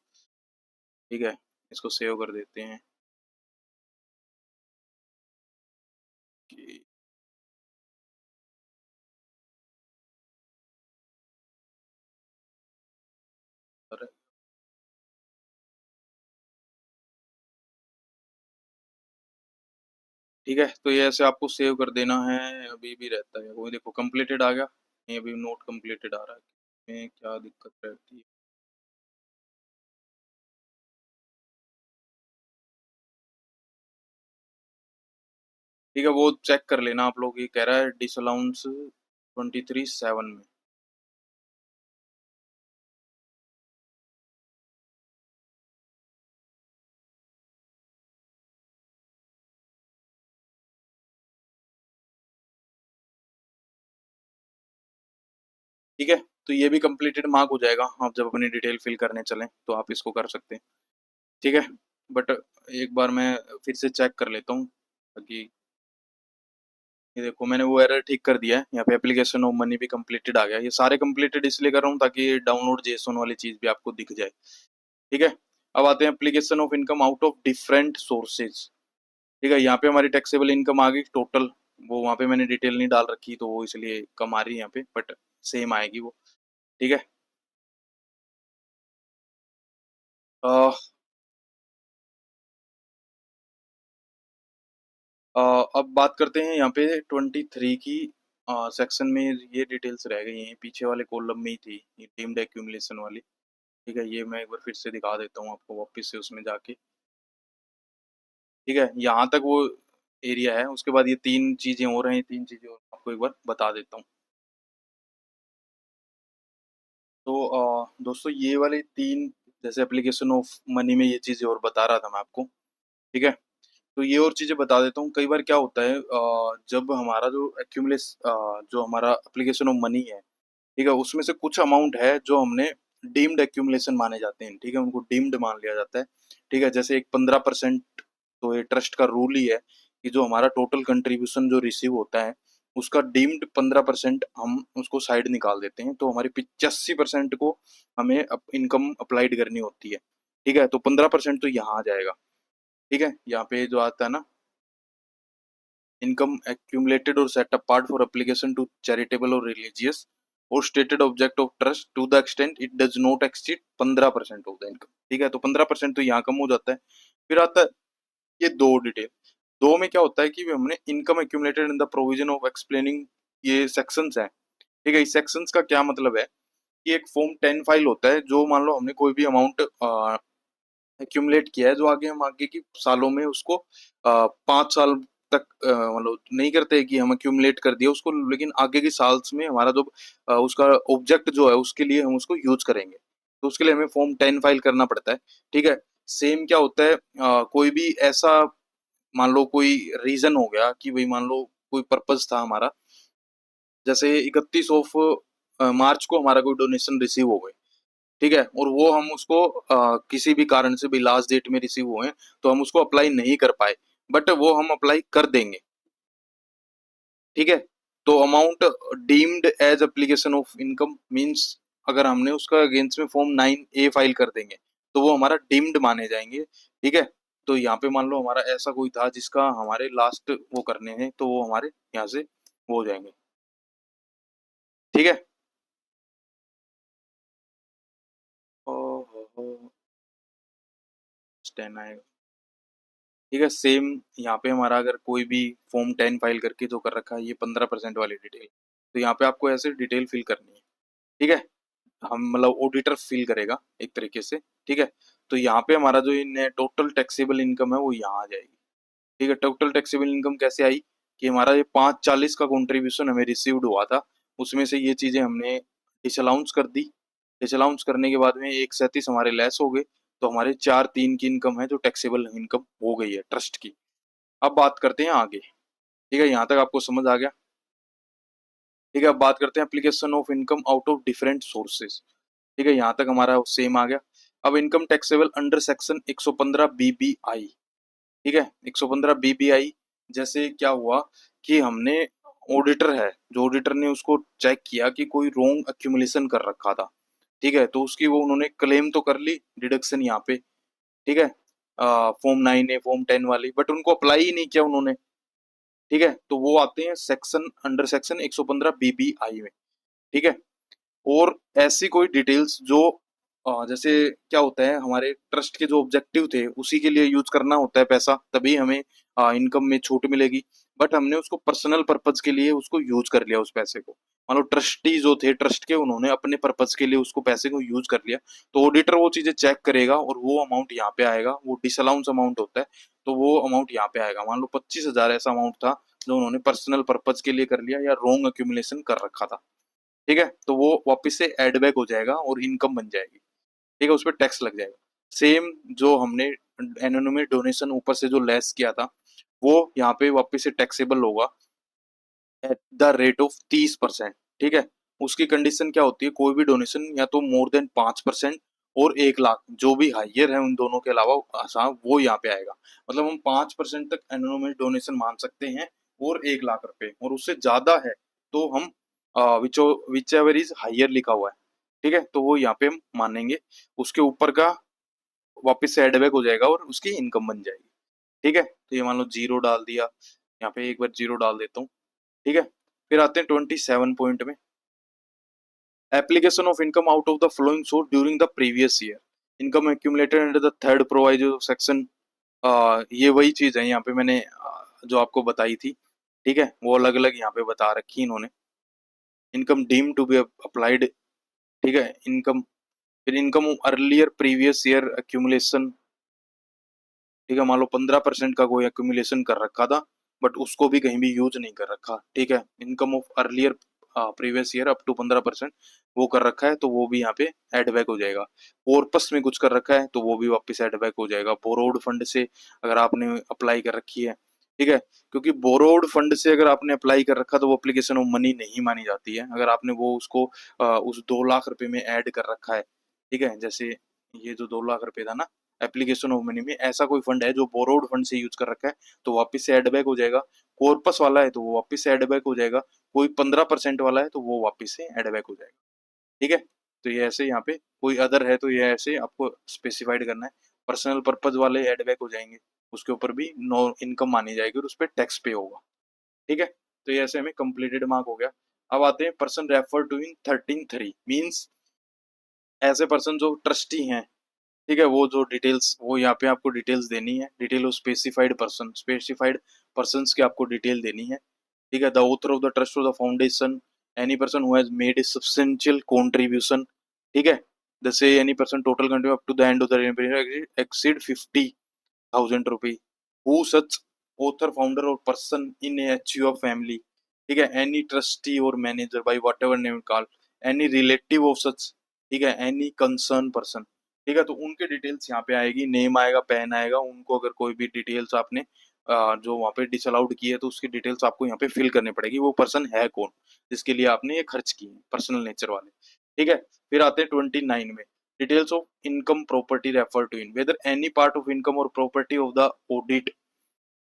Speaker 1: ठीक है। इसको सेव कर देते हैं कि ठीक है। तो ये ऐसे आपको सेव कर देना है, अभी भी रहता है वो, देखो कंप्लीटेड आ गया, ये अभी नोट कंप्लीटेड आ रहा है, में क्या दिक्कत रहती है। ठीक है, वो चेक कर लेना आप लोग, ये कह रहा है डिसअलाउंस 23/7 में। ठीक है, तो ये भी कंप्लीटेड मार्क हो जाएगा, आप जब अपनी डिटेल फिल करने चलें तो आप इसको कर सकते हैं, ठीक है। बट एक बार मैं फिर से चेक कर लेता हूँ ताकि, ये देखो मैंने वो एरर ठीक कर दिया है, यहाँ पे एप्लीकेशन ऑफ मनी भी कंप्लीटेड आ गया। ये सारे कंप्लीटेड इसलिए कर रहा हूँ ताकि डाउनलोड जेसोन वाली चीज भी आपको दिख जाए, ठीक है। अब आते हैं application of income out of different sources, ठीक है। यहाँ पे हमारी टैक्सेबल इनकम आ गई टोटल, वो वहाँ पे मैंने डिटेल नहीं डाल रखी तो वो इसलिए कम आ रही है यहाँ पे, बट सेम आएगी वो, ठीक है। अह, अब बात करते हैं यहाँ पे 23 की सेक्शन में, ये डिटेल्स रह गई हैं पीछे वाले कॉलम में ही थी, ये डीम्ड एक्यूमुलेशन वाली, ठीक है। ये मैं एक बार फिर से दिखा देता हूँ आपको वापस से उसमें जाके, ठीक है। यहाँ तक वो एरिया है, उसके बाद ये 3 चीजें और हैं, 3 चीजें और आपको एक बार बता देता हूँ। तो दोस्तों ये वाली 3, जैसे एप्लीकेशन ऑफ मनी में ये चीजें और बता रहा था मैं आपको, ठीक है। तो ये और चीजें बता देता हूँ। कई बार क्या होता है, जब हमारा जो एक्यूमुलेस जो हमारा एप्लीकेशन ऑफ मनी है, ठीक है, उसमें से कुछ अमाउंट है जो हमने डीम्ड एक्यूमुलेशन माने जाते हैं, ठीक है, उनको डीम्ड मान लिया जाता है, ठीक है। जैसे एक 15%, तो ये ट्रस्ट का रूल ही है कि जो हमारा टोटल कंट्रीब्यूशन जो रिसीव होता है उसका डीम्ड 15% हम उसको साइड निकाल देते हैं, तो हमारी 85% को हमें इनकम अप्लाइड करनी होती है, ठीक है। तो 15% तो यहाँ आ जाएगा, ठीक है। यहाँ पे जो आता है ना, income accumulated or set apart for application to charitable or religious or stated object of trust to the extent it does not exceed 15% of the income, ठीक है। तो 15% तो यहाँ कम हो जाता है। फिर आता है ये दो डिटेल, दो में क्या होता है कि हमने income accumulated in the provision of explaining, ये सेक्शंस हैं, ठीक है। इस सेक्शंस का क्या मतलब है कि एक फॉर्म 10 फाइल होता है, जो मान लो हमने कोई भी अमाउंट एक्यूमुलेट किया है, जो आगे हम आगे की सालों में उसको 5 साल तक मतलब नहीं करते कि हम एक्यूमुलेट कर दिया उसको, लेकिन आगे के साल्स में हमारा जो उसका ऑब्जेक्ट जो है उसके लिए हम उसको यूज करेंगे, तो उसके लिए हमें फॉर्म 10 फाइल करना पड़ता है, ठीक है। सेम क्या होता है, कोई भी ऐसा मान लो कोई रीजन हो गया कि भाई मान लो कोई पर्पज था हमारा, जैसे 31 मार्च को हमारा कोई डोनेशन रिसीव हो गए, ठीक है, और वो हम उसको किसी भी कारण से भी लास्ट डेट में रिसीव हुए, तो हम उसको अप्लाई नहीं कर पाए, बट वो हम अप्लाई कर देंगे, ठीक है। तो amount deemed as application of income means अगर हमने उसका अगेंस्ट में फॉर्म 9A फाइल कर देंगे तो वो हमारा डीम्ड माने जाएंगे, ठीक है। तो यहाँ पे मान लो हमारा ऐसा कोई था जिसका हमारे लास्ट वो करने हैं, तो वो हमारे यहाँ से वो हो जाएंगे, ठीक है। 10 आएगा, ठीक है। सेम यहाँ पे हमारा अगर कोई भी फॉर्म 10 फाइल करके जो कर रखा है, ये 15% वाली डिटेल, तो यहाँ पे आपको ऐसे डिटेल फिल करनी है, ठीक है। हम मतलब ऑडिटर फिल करेगा एक तरीके से, ठीक है। तो यहाँ पे हमारा जो इन टोटल टैक्सेबल इनकम है वो यहाँ आ जाएगी, ठीक है। टोटल टैक्सेबल इनकम कैसे आई कि हमारा ये 540 का कॉन्ट्रीब्यूशन हमें रिसीव्ड हुआ था, उसमें से ये चीजें हमने डिसअलाउंस कर दी, डिसअलाउंस करने के बाद में 137 हमारे लेस हो गए, तो हमारे 4-3 की इनकम है जो टैक्सेबल इनकम हो गई है ट्रस्ट की। अब बात करते हैं आगे, ठीक है, यहाँ तक आपको समझ आ गया, ठीक है। अब बात करते हैं application of income out of different sources, ठीक है, यहाँ तक हमारा सेम आ गया। अब income taxable under section 115 BBI, ठीक है, 115 BBI, जैसे क्या हुआ कि हमने ऑडिटर है, जो ऑडिटर ने उसको चेक किया कि कोई रॉन्ग एक्यूमुलेशन कर रखा था, ठीक है, तो उसकी वो उन्होंने क्लेम तो कर ली डिडक्शन यहाँ पे, ठीक है, फॉर्म 9A फॉर्म 10 वाली, बट उनको अप्लाई ही नहीं किया उन्होंने, ठीक है। तो वो आते हैं सेक्शन अंडर सेक्शन 115 BBI में, ठीक है। और ऐसी कोई डिटेल्स जो जैसे क्या होता है हमारे ट्रस्ट के जो ऑब्जेक्टिव थे उसी के लिए यूज करना होता है पैसा, तभी हमें इनकम में छूट मिलेगी, बट हमने उसको पर्सनल पर्पज के लिए उसको यूज कर लिया उस पैसे को, मान लो ट्रस्टी जो थे ट्रस्ट के उन्होंने अपने पर्पज के लिए उसको पैसे को यूज कर लिया, तो ऑडिटर वो चीजें चेक करेगा और वो अमाउंट यहाँ पे आएगा, वो डिसअलाउंस अमाउंट होता है, तो वो अमाउंट यहाँ पे आएगा। मान लो 25,000 ऐसा अमाउंट था जो उन्होंने पर्सनल पर्पज के लिए कर लिया या रॉन्ग अक्यूमुलेशन कर रखा था, ठीक है, तो वो वापस से एड बैक हो जाएगा और इनकम बन जाएगी, ठीक है, उस पर टैक्स लग जाएगा। सेम जो हमने एनोनिमस डोनेशन ऊपर से जो लेस किया था वो यहाँ पे वापस से टैक्सेबल होगा एट द रेट ऑफ 30%, ठीक है। उसकी कंडीशन क्या होती है, कोई भी डोनेशन या तो मोर देन 5% और 1 लाख, जो भी हाइयर है उन दोनों के अलावा आसान वो यहाँ पे आएगा, मतलब हम 5% तक एनोनिमस डोनेशन मान सकते हैं और 1 लाख रुपए, और उससे ज्यादा है तो हम विच एवर इज हाइयर लिखा हुआ है, ठीक है, तो वो यहाँ पे हम मानेंगे, उसके ऊपर का वापस से एडबैक हो जाएगा और उसकी इनकम बन जाएगी, ठीक है। तो ये मान लो जीरो डाल दिया, यहाँ पे एक बार जीरो डाल देता हूँ, ठीक है। फिर आते हैं 27 पॉइंट में, application of income out of the flowing source during the previous year, income accumulated under the third प्रोवाइजर section, ये वही चीज है यहाँ पे मैंने जो आपको बताई थी, ठीक है, वो अलग अलग यहाँ पे बता रखी इन्होंने। Income deem to be applied, ठीक है, इनकम, फिर income earlier previous year accumulation, ठीक है, मान लो 15% का कोई एक्यूमुलेशन कर रखा था बट उसको भी कहीं भी यूज नहीं कर रखा, ठीक है, income of earlier previous year up to 15% वो कर रखा है, तो वो भी यहाँ पे एड बैक हो जाएगा। कॉर्पस में कुछ कर रखा है तो वो भी वापस एड बैक हो जाएगा। बोरोड फंड से अगर आपने अप्लाई कर रखी है, ठीक है, क्योंकि बोरोड फंड से अगर आपने अप्लाई कर रखा तो वो एप्लीकेशन ऑफ मनी नहीं मानी जाती है, अगर आपने वो उसको उस 2 लाख रुपए में ऐड कर रखा है, ठीक है, जैसे ये जो 2 लाख रुपए था ना, एप्लीकेशन ऑफ मनी में ऐसा कोई फंड है जो बोरोड फंड से यूज कर रखा है तो वापस से एड बैक हो जाएगा। कॉर्पस वाला है तो वो वापस से एड बैक हो जाएगा। कोई 15% वाला है तो वो वापस से एड बैक हो जाएगा। ठीक है, तो ये ऐसे यहाँ पे कोई अदर है तो ये ऐसे आपको स्पेसिफाइड करना है। पर्सनल पर्पज वाले एड बैक हो जाएंगे, उसके ऊपर भी नो इनकम मानी जाएगी और उस पर टैक्स पे होगा। ठीक है, तो ये ऐसे हमें कंप्लीटेड मार्क हो गया। अब आते हैं person refer to in 13(3) means ऐसे पर्सन जो ट्रस्टी हैं। ठीक है, वो जो डिटेल्स वो यहाँ पे आपको डिटेल्स देनी है। डिटेल ऑफ स्पेसिफाइड पर्सन्स की आपको डिटेल देनी है। ठीक है, the author of the trust of the foundation, any person who has made a substantial contribution. ठीक है, जैसे any person total contribution up to the end of the exceed 50,000 rupee, who such author founder और person in H U family. ठीक है, any trustee और manager by whatever name call, any relative of such. ठीक है, any concern person. ठीक है, तो उनके डिटेल्स यहाँ पे आएगी, नेम आएगा, पैन आएगा। उनको अगर कोई भी डिटेल्स आपने जो वहाँ पे डिसअलाउड की है तो उसकी डिटेल्स आपको यहाँ पे फिल करनी पड़ेगी। वो पर्सन है कौन जिसके लिए आपने ये खर्च की है, पर्सनल नेचर वाले। ठीक है, फिर आते हैं 29 में, details of income property refer to in whether any part of income और प्रॉपर्टी ऑफ द ऑडिट।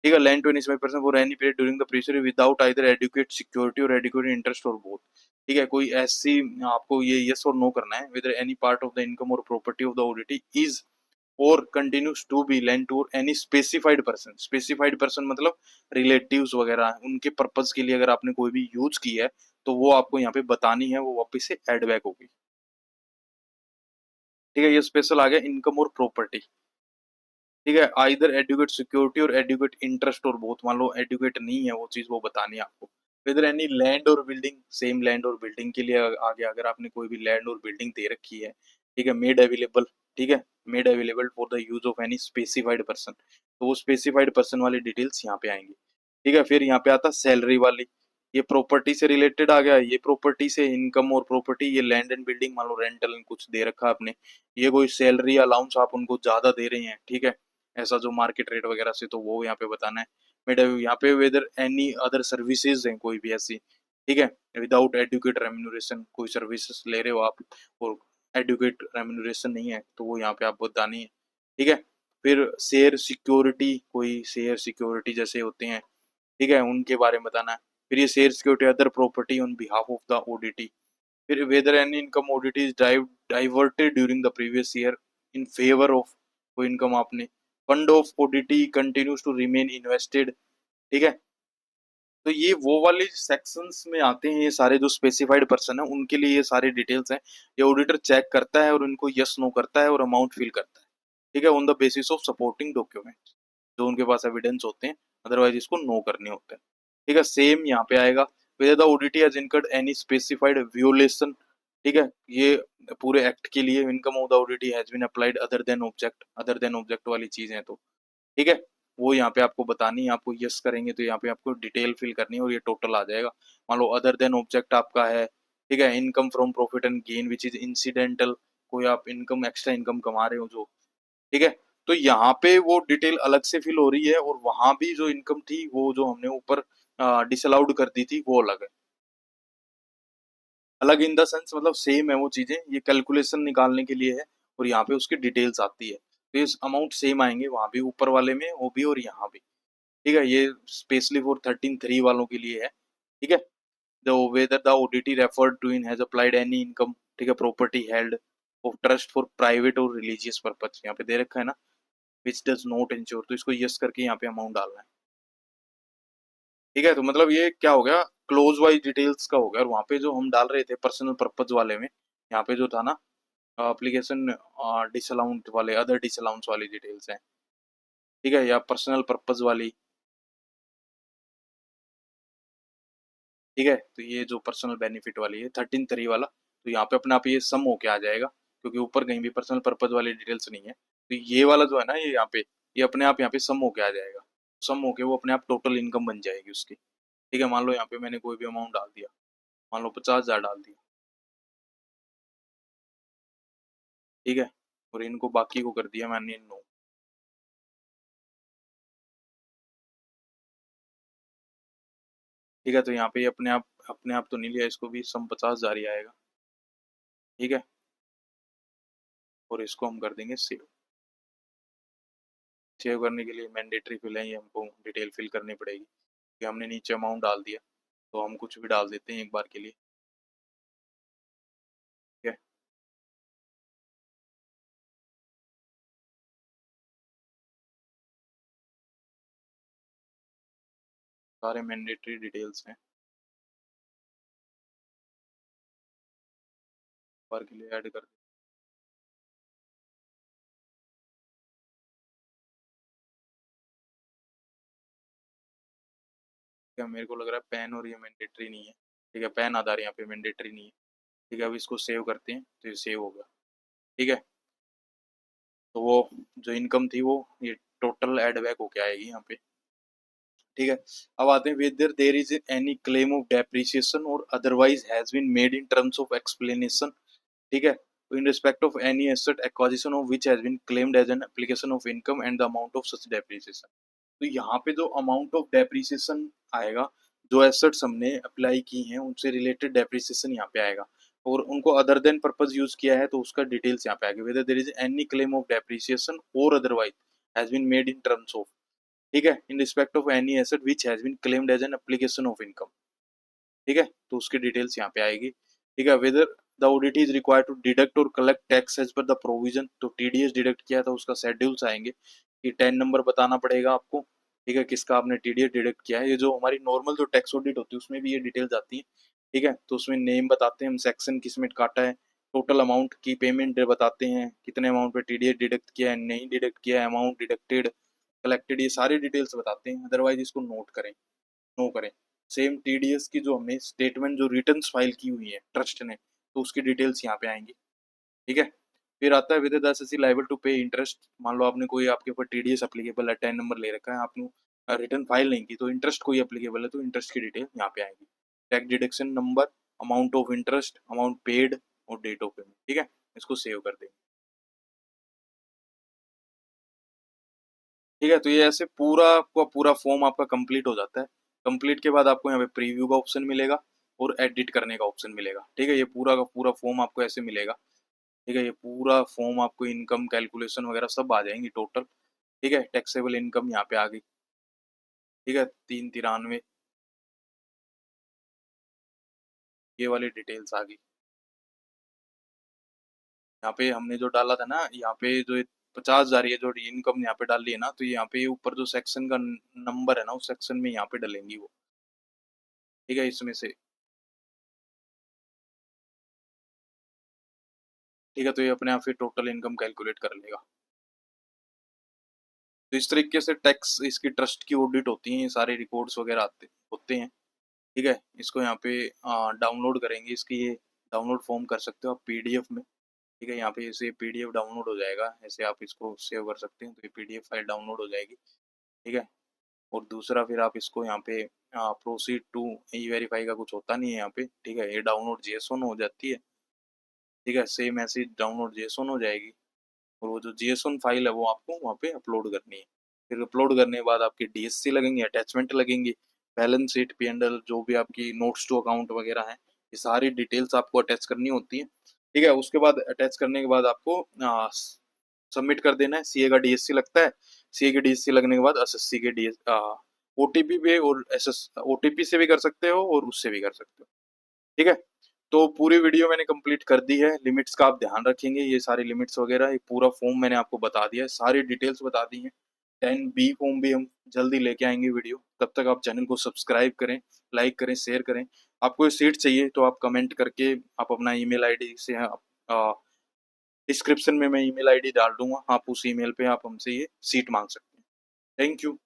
Speaker 1: ठीक है, land 25% for any period during the previous without either adequate security और एडुकेट इंटरेस्ट और बोथ। ठीक है, कोई ऐसी आपको ये यस और नो करना है, whether any part of the income और property of the auditee is और continues to be lent to any specified person. Specified person मतलब रिलेटिव्स वगैरह, उनके पर्पज के लिए अगर आपने कोई भी यूज की है तो वो आपको यहाँ पे बतानी है, वो वापस से एड बैक होगी। ठीक है, ये स्पेशल आ गया इनकम और प्रॉपर्टी। ठीक है, आइदर एडुकेट सिक्योरिटी और एडुकेट इंटरेस्ट और बहुत, मान लो एडुकेट नहीं है वो चीज, वो बतानी है आपको। इधर एनी लैंड और बिल्डिंग, सेम लैंड और बिल्डिंग के लिए आ गया, अगर आपने कोई भी लैंड और बिल्डिंग दे रखी है। ठीक है, मेड अवेलेबल। ठीक है, made available for the use of any specified person, तो वो स्पेसिफाइड पर्सन वाली डिटेल्स यहाँ पे आएंगी। ठीक है, फिर यहाँ पे आता सैलरी वाली, ये प्रॉपर्टी से रिलेटेड आ गया। ये प्रॉपर्टी से इनकम और प्रॉपर्टी, ये लैंड एंड बिल्डिंग, मान लो रेंटल कुछ दे रखा आपने, ये कोई सैलरी अलाउंस आप उनको ज्यादा दे रहे हैं। ठीक है, ऐसा जो मार्केट रेट वगैरह से, तो वो यहाँ पे बताना है। मेड यहाँ पे वेदर एनी अदर सर्विसेज हैं कोई भी ऐसी। ठीक है, विदाउट एडुकेट रेम्यूनरेशन, कोई सर्विसेज ले रहे हो आप और एडुकेट रेम्यूनरेशन नहीं है तो वो यहाँ पे आप बतानी है। ठीक है, फिर शेयर सिक्योरिटी, कोई शेयर सिक्योरिटी जैसे होते हैं, ठीक है, उनके बारे में बताना है। फिर ये share security other property on behalf of the auditee. फिर whether any income auditee is diverted during the previous year in favour of, कोई इनकम आपने, fund of auditee continues to remain invested. ठीक है, तो ये वो वाले सेक्शंस में आते हैं, ये सारे जो स्पेसिफाइड पर्सन है उनके लिए ये सारी डिटेल्स हैं। ये ऑडिटर चेक करता है और उनको यस नो करता है और अमाउंट फिल करता है। ठीक है, on the basis of supporting document, जो उनके पास एविडेंस होते हैं, अदरवाइज इसको नो करने होते हैं। ठीक है, सेम यहाँ पे आएगा, whether the auditee has incurred any specified violation. ठीक है, ये पूरे एक्ट के लिए income of the auditee has been applied other than object, other than object वाली चीज है तो। ठीक है, वो यहाँ पे आपको बतानी है। आपको यस करेंगे तो यहाँ पे आपको डिटेल फिल करनी है और ये टोटल आ जाएगा। मान लो अदर देन ऑब्जेक्ट आपका है, ठीक है, income from profit and gain which is incidental, कोई आप इनकम एक्स्ट्रा इनकम कमा रहे हो जो। ठीक है, तो यहाँ पे वो डिटेल अलग से फिल हो रही है और वहां भी जो इनकम थी वो जो हमने ऊपर डिसअलाउड कर दी थी वो अलग है। अलग इन द सेंस मतलब सेम है वो चीजें, ये कैलकुलेशन निकालने के लिए है और यहाँ पे उसकी डिटेल्स आती है। तो ये अमाउंट सेम आएंगे वहां भी, ऊपर वाले में वो भी और यहाँ भी। ठीक है, ये स्पेशली फॉर 13(3) वालों के लिए है। ठीक है, the whether the auditee referred to in has applied any income, ठीक है, property held of trust for private और रिलीजियस पर्पज, यहाँ पे दे रखा है ना, विच डज नॉट इंश्योर, तो इसको यस करके यहाँ पे अमाउंट डालना है। ठीक है, तो मतलब ये क्या हो गया, क्लोज वाइज डिटेल्स का हो गया। और वहाँ पे जो हम डाल रहे थे पर्सनल पर्पज वाले में, यहाँ पे जो था ना एप्लीकेशन डिसअलाउंट वाले, अदर डिसअलाउंस वाली डिटेल्स हैं। ठीक है, या पर्सनल पर्पज वाली। ठीक है, तो ये जो पर्सनल बेनिफिट वाली है 13(3) वाला, तो यहाँ पे अपने आप ये सम होके आ जाएगा क्योंकि ऊपर कहीं भी पर्सनल पर्पज वाली डिटेल्स नहीं है। तो ये वाला जो है ना, ये यहाँ पे, ये अपने आप यहाँ पे सम होके आ जाएगा। सम होके वो अपने आप टोटल इनकम बन जाएगी उसकी। ठीक है, मान लो यहाँ पे मैंने कोई भी अमाउंट डाल दिया, मान लो 50,000 डाल दिया। ठीक है, और इनको बाकी को कर दिया मैंने नो। ठीक है, तो यहाँ पे अपने आप तो नहीं लिया, इसको भी सम 50,000 ही आएगा। ठीक है, और इसको हम कर देंगे सेव। सेव करने के लिए मैंडेटरी फिल है, ये हमको डिटेल फिल करनी पड़ेगी कि हमने नीचे अमाउंट डाल दिया, तो हम कुछ भी डाल देते हैं एक बार के लिए। ठीक है, सारे मैंडेटरी डिटेल्स हैं, एक बार के लिए ऐड कर देते हैं। मेरे को लग रहा है पैन और ये मैंडेटरी नहीं है। ठीक है, पैन आधार यहाँ पे मैंडेटरी नहीं है। ठीक है, अब इसको सेव करते हैं तो ये सेव होगा। ठीक है, तो वो जो इनकम थी वो ये टोटल एड बैक होके आएगी यहाँ पे। ठीक है, अब आते हैं whether there is any claim of depreciation और otherwise has been made in terms of explanation. ठीक है, तो in respect of any asset acquisition of which has been claimed as an application of income and the amount of such depreciation. तो यहाँ पे जो amount of depreciation आएगा, जो assets हमने अप्लाई की हैं उनसे रिलेटेड डेप्रिसिएशन यहाँ पे आएगा, और उनको अदर देन पर्पज यूज किया है तो उसका डिटेल्स यहाँ पे आएगा। Whether there is any claim of depreciation और otherwise has been made in terms of. ठीक है, in respect of any asset which has been claimed as an application of income. ठीक है, तो उसकी डिटेल्स यहाँ पे आएगी। ठीक है, whether the audit is required to deduct और collect tax as per the provision, तो टीडीएस डिडक्ट किया था उसका शेड्यूल्स आएंगे कि 10 नंबर बताना पड़ेगा आपको। ठीक है, किसका आपने टीडीएस डिडक्ट किया है। ये जो हमारी नॉर्मल जो टैक्स ऑडिट होती है उसमें भी ये डिटेल्स आती है। ठीक है, तो उसमें नेम बताते हैं हम, सेक्शन किसमें काटा है, टोटल अमाउंट की पेमेंट बताते हैं, कितने अमाउंट पे टीडीएस डिडक्ट किया है, नहीं डिडक्ट किया है, अमाउंट डिडक्टेड, कलेक्टेड, ये सारी डिटेल्स बताते हैं। अदरवाइज इसको नोट करें, नो करें। सेम टीडीएस की जो हमने स्टेटमेंट जो रिटर्न फाइल की हुई है ट्रस्ट ने, तो उसकी डिटेल्स यहाँ पे आएंगी। ठीक है, फिर आता है with the SSC liable to pay interest. मान लो आपने कोई, आपके ऊपर टीडीएस एप्लीकेबल है, 10 नंबर ले रखा है, आपने रिटर्न फाइल नहीं की, तो इंटरेस्ट कोई एप्लीकेबल है तो इंटरेस्ट की डिटेल यहाँ पे आएगी। Tax deduction number, amount of interest, amount paid और डेट ऑफ पेमेंट। ठीक है, इसको सेव कर देंगे। ठीक है, तो ये ऐसे पूरा आपका पूरा फॉर्म आपका कंप्लीट हो जाता है। कंप्लीट के बाद आपको यहाँ पे प्रीव्यू का ऑप्शन मिलेगा और एडिट करने का ऑप्शन मिलेगा। ठीक है, ये पूरा का पूरा फॉर्म आपको ऐसे मिलेगा। ठीक है, ये पूरा फॉर्म आपको इनकम कैलकुलेशन वगैरह सब आ जाएंगी टोटल। ठीक है, टैक्सेबल इनकम यहाँ पे आ गई। ठीक है, 393 ये वाली डिटेल्स आ गई। यहाँ पे हमने जो डाला था ना, यहाँ पे जो 50,000 ये जो इनकम यहाँ पे डाली है ना, तो यहाँ पे ऊपर जो सेक्शन का नंबर है ना, उस सेक्शन में यहाँ पे डलेंगी वो। ठीक है, इसमें से। ठीक है, तो ये अपने आप फिर टोटल इनकम कैलकुलेट कर लेगा। तो इस तरीके से टैक्स इसकी ट्रस्ट की ऑडिट होती है, ये सारे रिकॉर्ड्स वगैरह आते होते हैं। ठीक है, इसको यहाँ पे डाउनलोड करेंगे, इसकी ये डाउनलोड फॉर्म कर सकते हो आप पीडीएफ में। ठीक है, यहाँ पे ऐसे पीडीएफ डाउनलोड हो जाएगा, ऐसे आप इसको सेव कर सकते हैं, तो ये पीडीएफ फाइल डाउनलोड हो जाएगी। ठीक है, और दूसरा फिर आप इसको यहाँ पे प्रोसीड टू ई वेरीफाई का कुछ होता नहीं है यहाँ पे। ठीक है, ये डाउनलोड जेएसओन हो जाती है। ठीक है, सेम ऐसे डाउनलोड जेएसओन हो जाएगी, और वो जो जेएसओन फाइल है वो आपको वहाँ पे अपलोड करनी है। फिर अपलोड करने के बाद आपकी डीएससी लगेंगी, अटैचमेंट लगेंगी, बैलेंस शीट, पी&एल, जो भी आपकी नोट्स टू अकाउंट वगैरह है, ये सारी डिटेल्स आपको अटैच करनी होती है। ठीक है, उसके बाद अटैच करने के बाद आपको सबमिट कर देना है। सीए का डीएससी लगता है, सीए के डीएससी लगने के बाद एसएससी के डीएस ओटीपी पे और एसएस ओटीपी से भी कर सकते हो और उससे भी कर सकते हो। ठीक है, तो पूरी वीडियो मैंने कंप्लीट कर दी है। लिमिट्स का आप ध्यान रखेंगे, ये सारी लिमिट्स वगैरह, ये पूरा फॉर्म मैंने आपको बता दिया है, सारी डिटेल्स बता दी हैं। 10B फॉर्म भी हम जल्दी लेके आएंगे वीडियो। तब तक आप चैनल को सब्सक्राइब करें, लाइक करें, शेयर करें। आपको ये सीट चाहिए तो आप कमेंट करके आप अपना ईमेल आईडी से डिस्क्रिप्शन में मैं ईमेल आईडी डाल दूंगा, आप उस ईमेल पे आप हमसे ये सीट मांग सकते हैं। Thank you.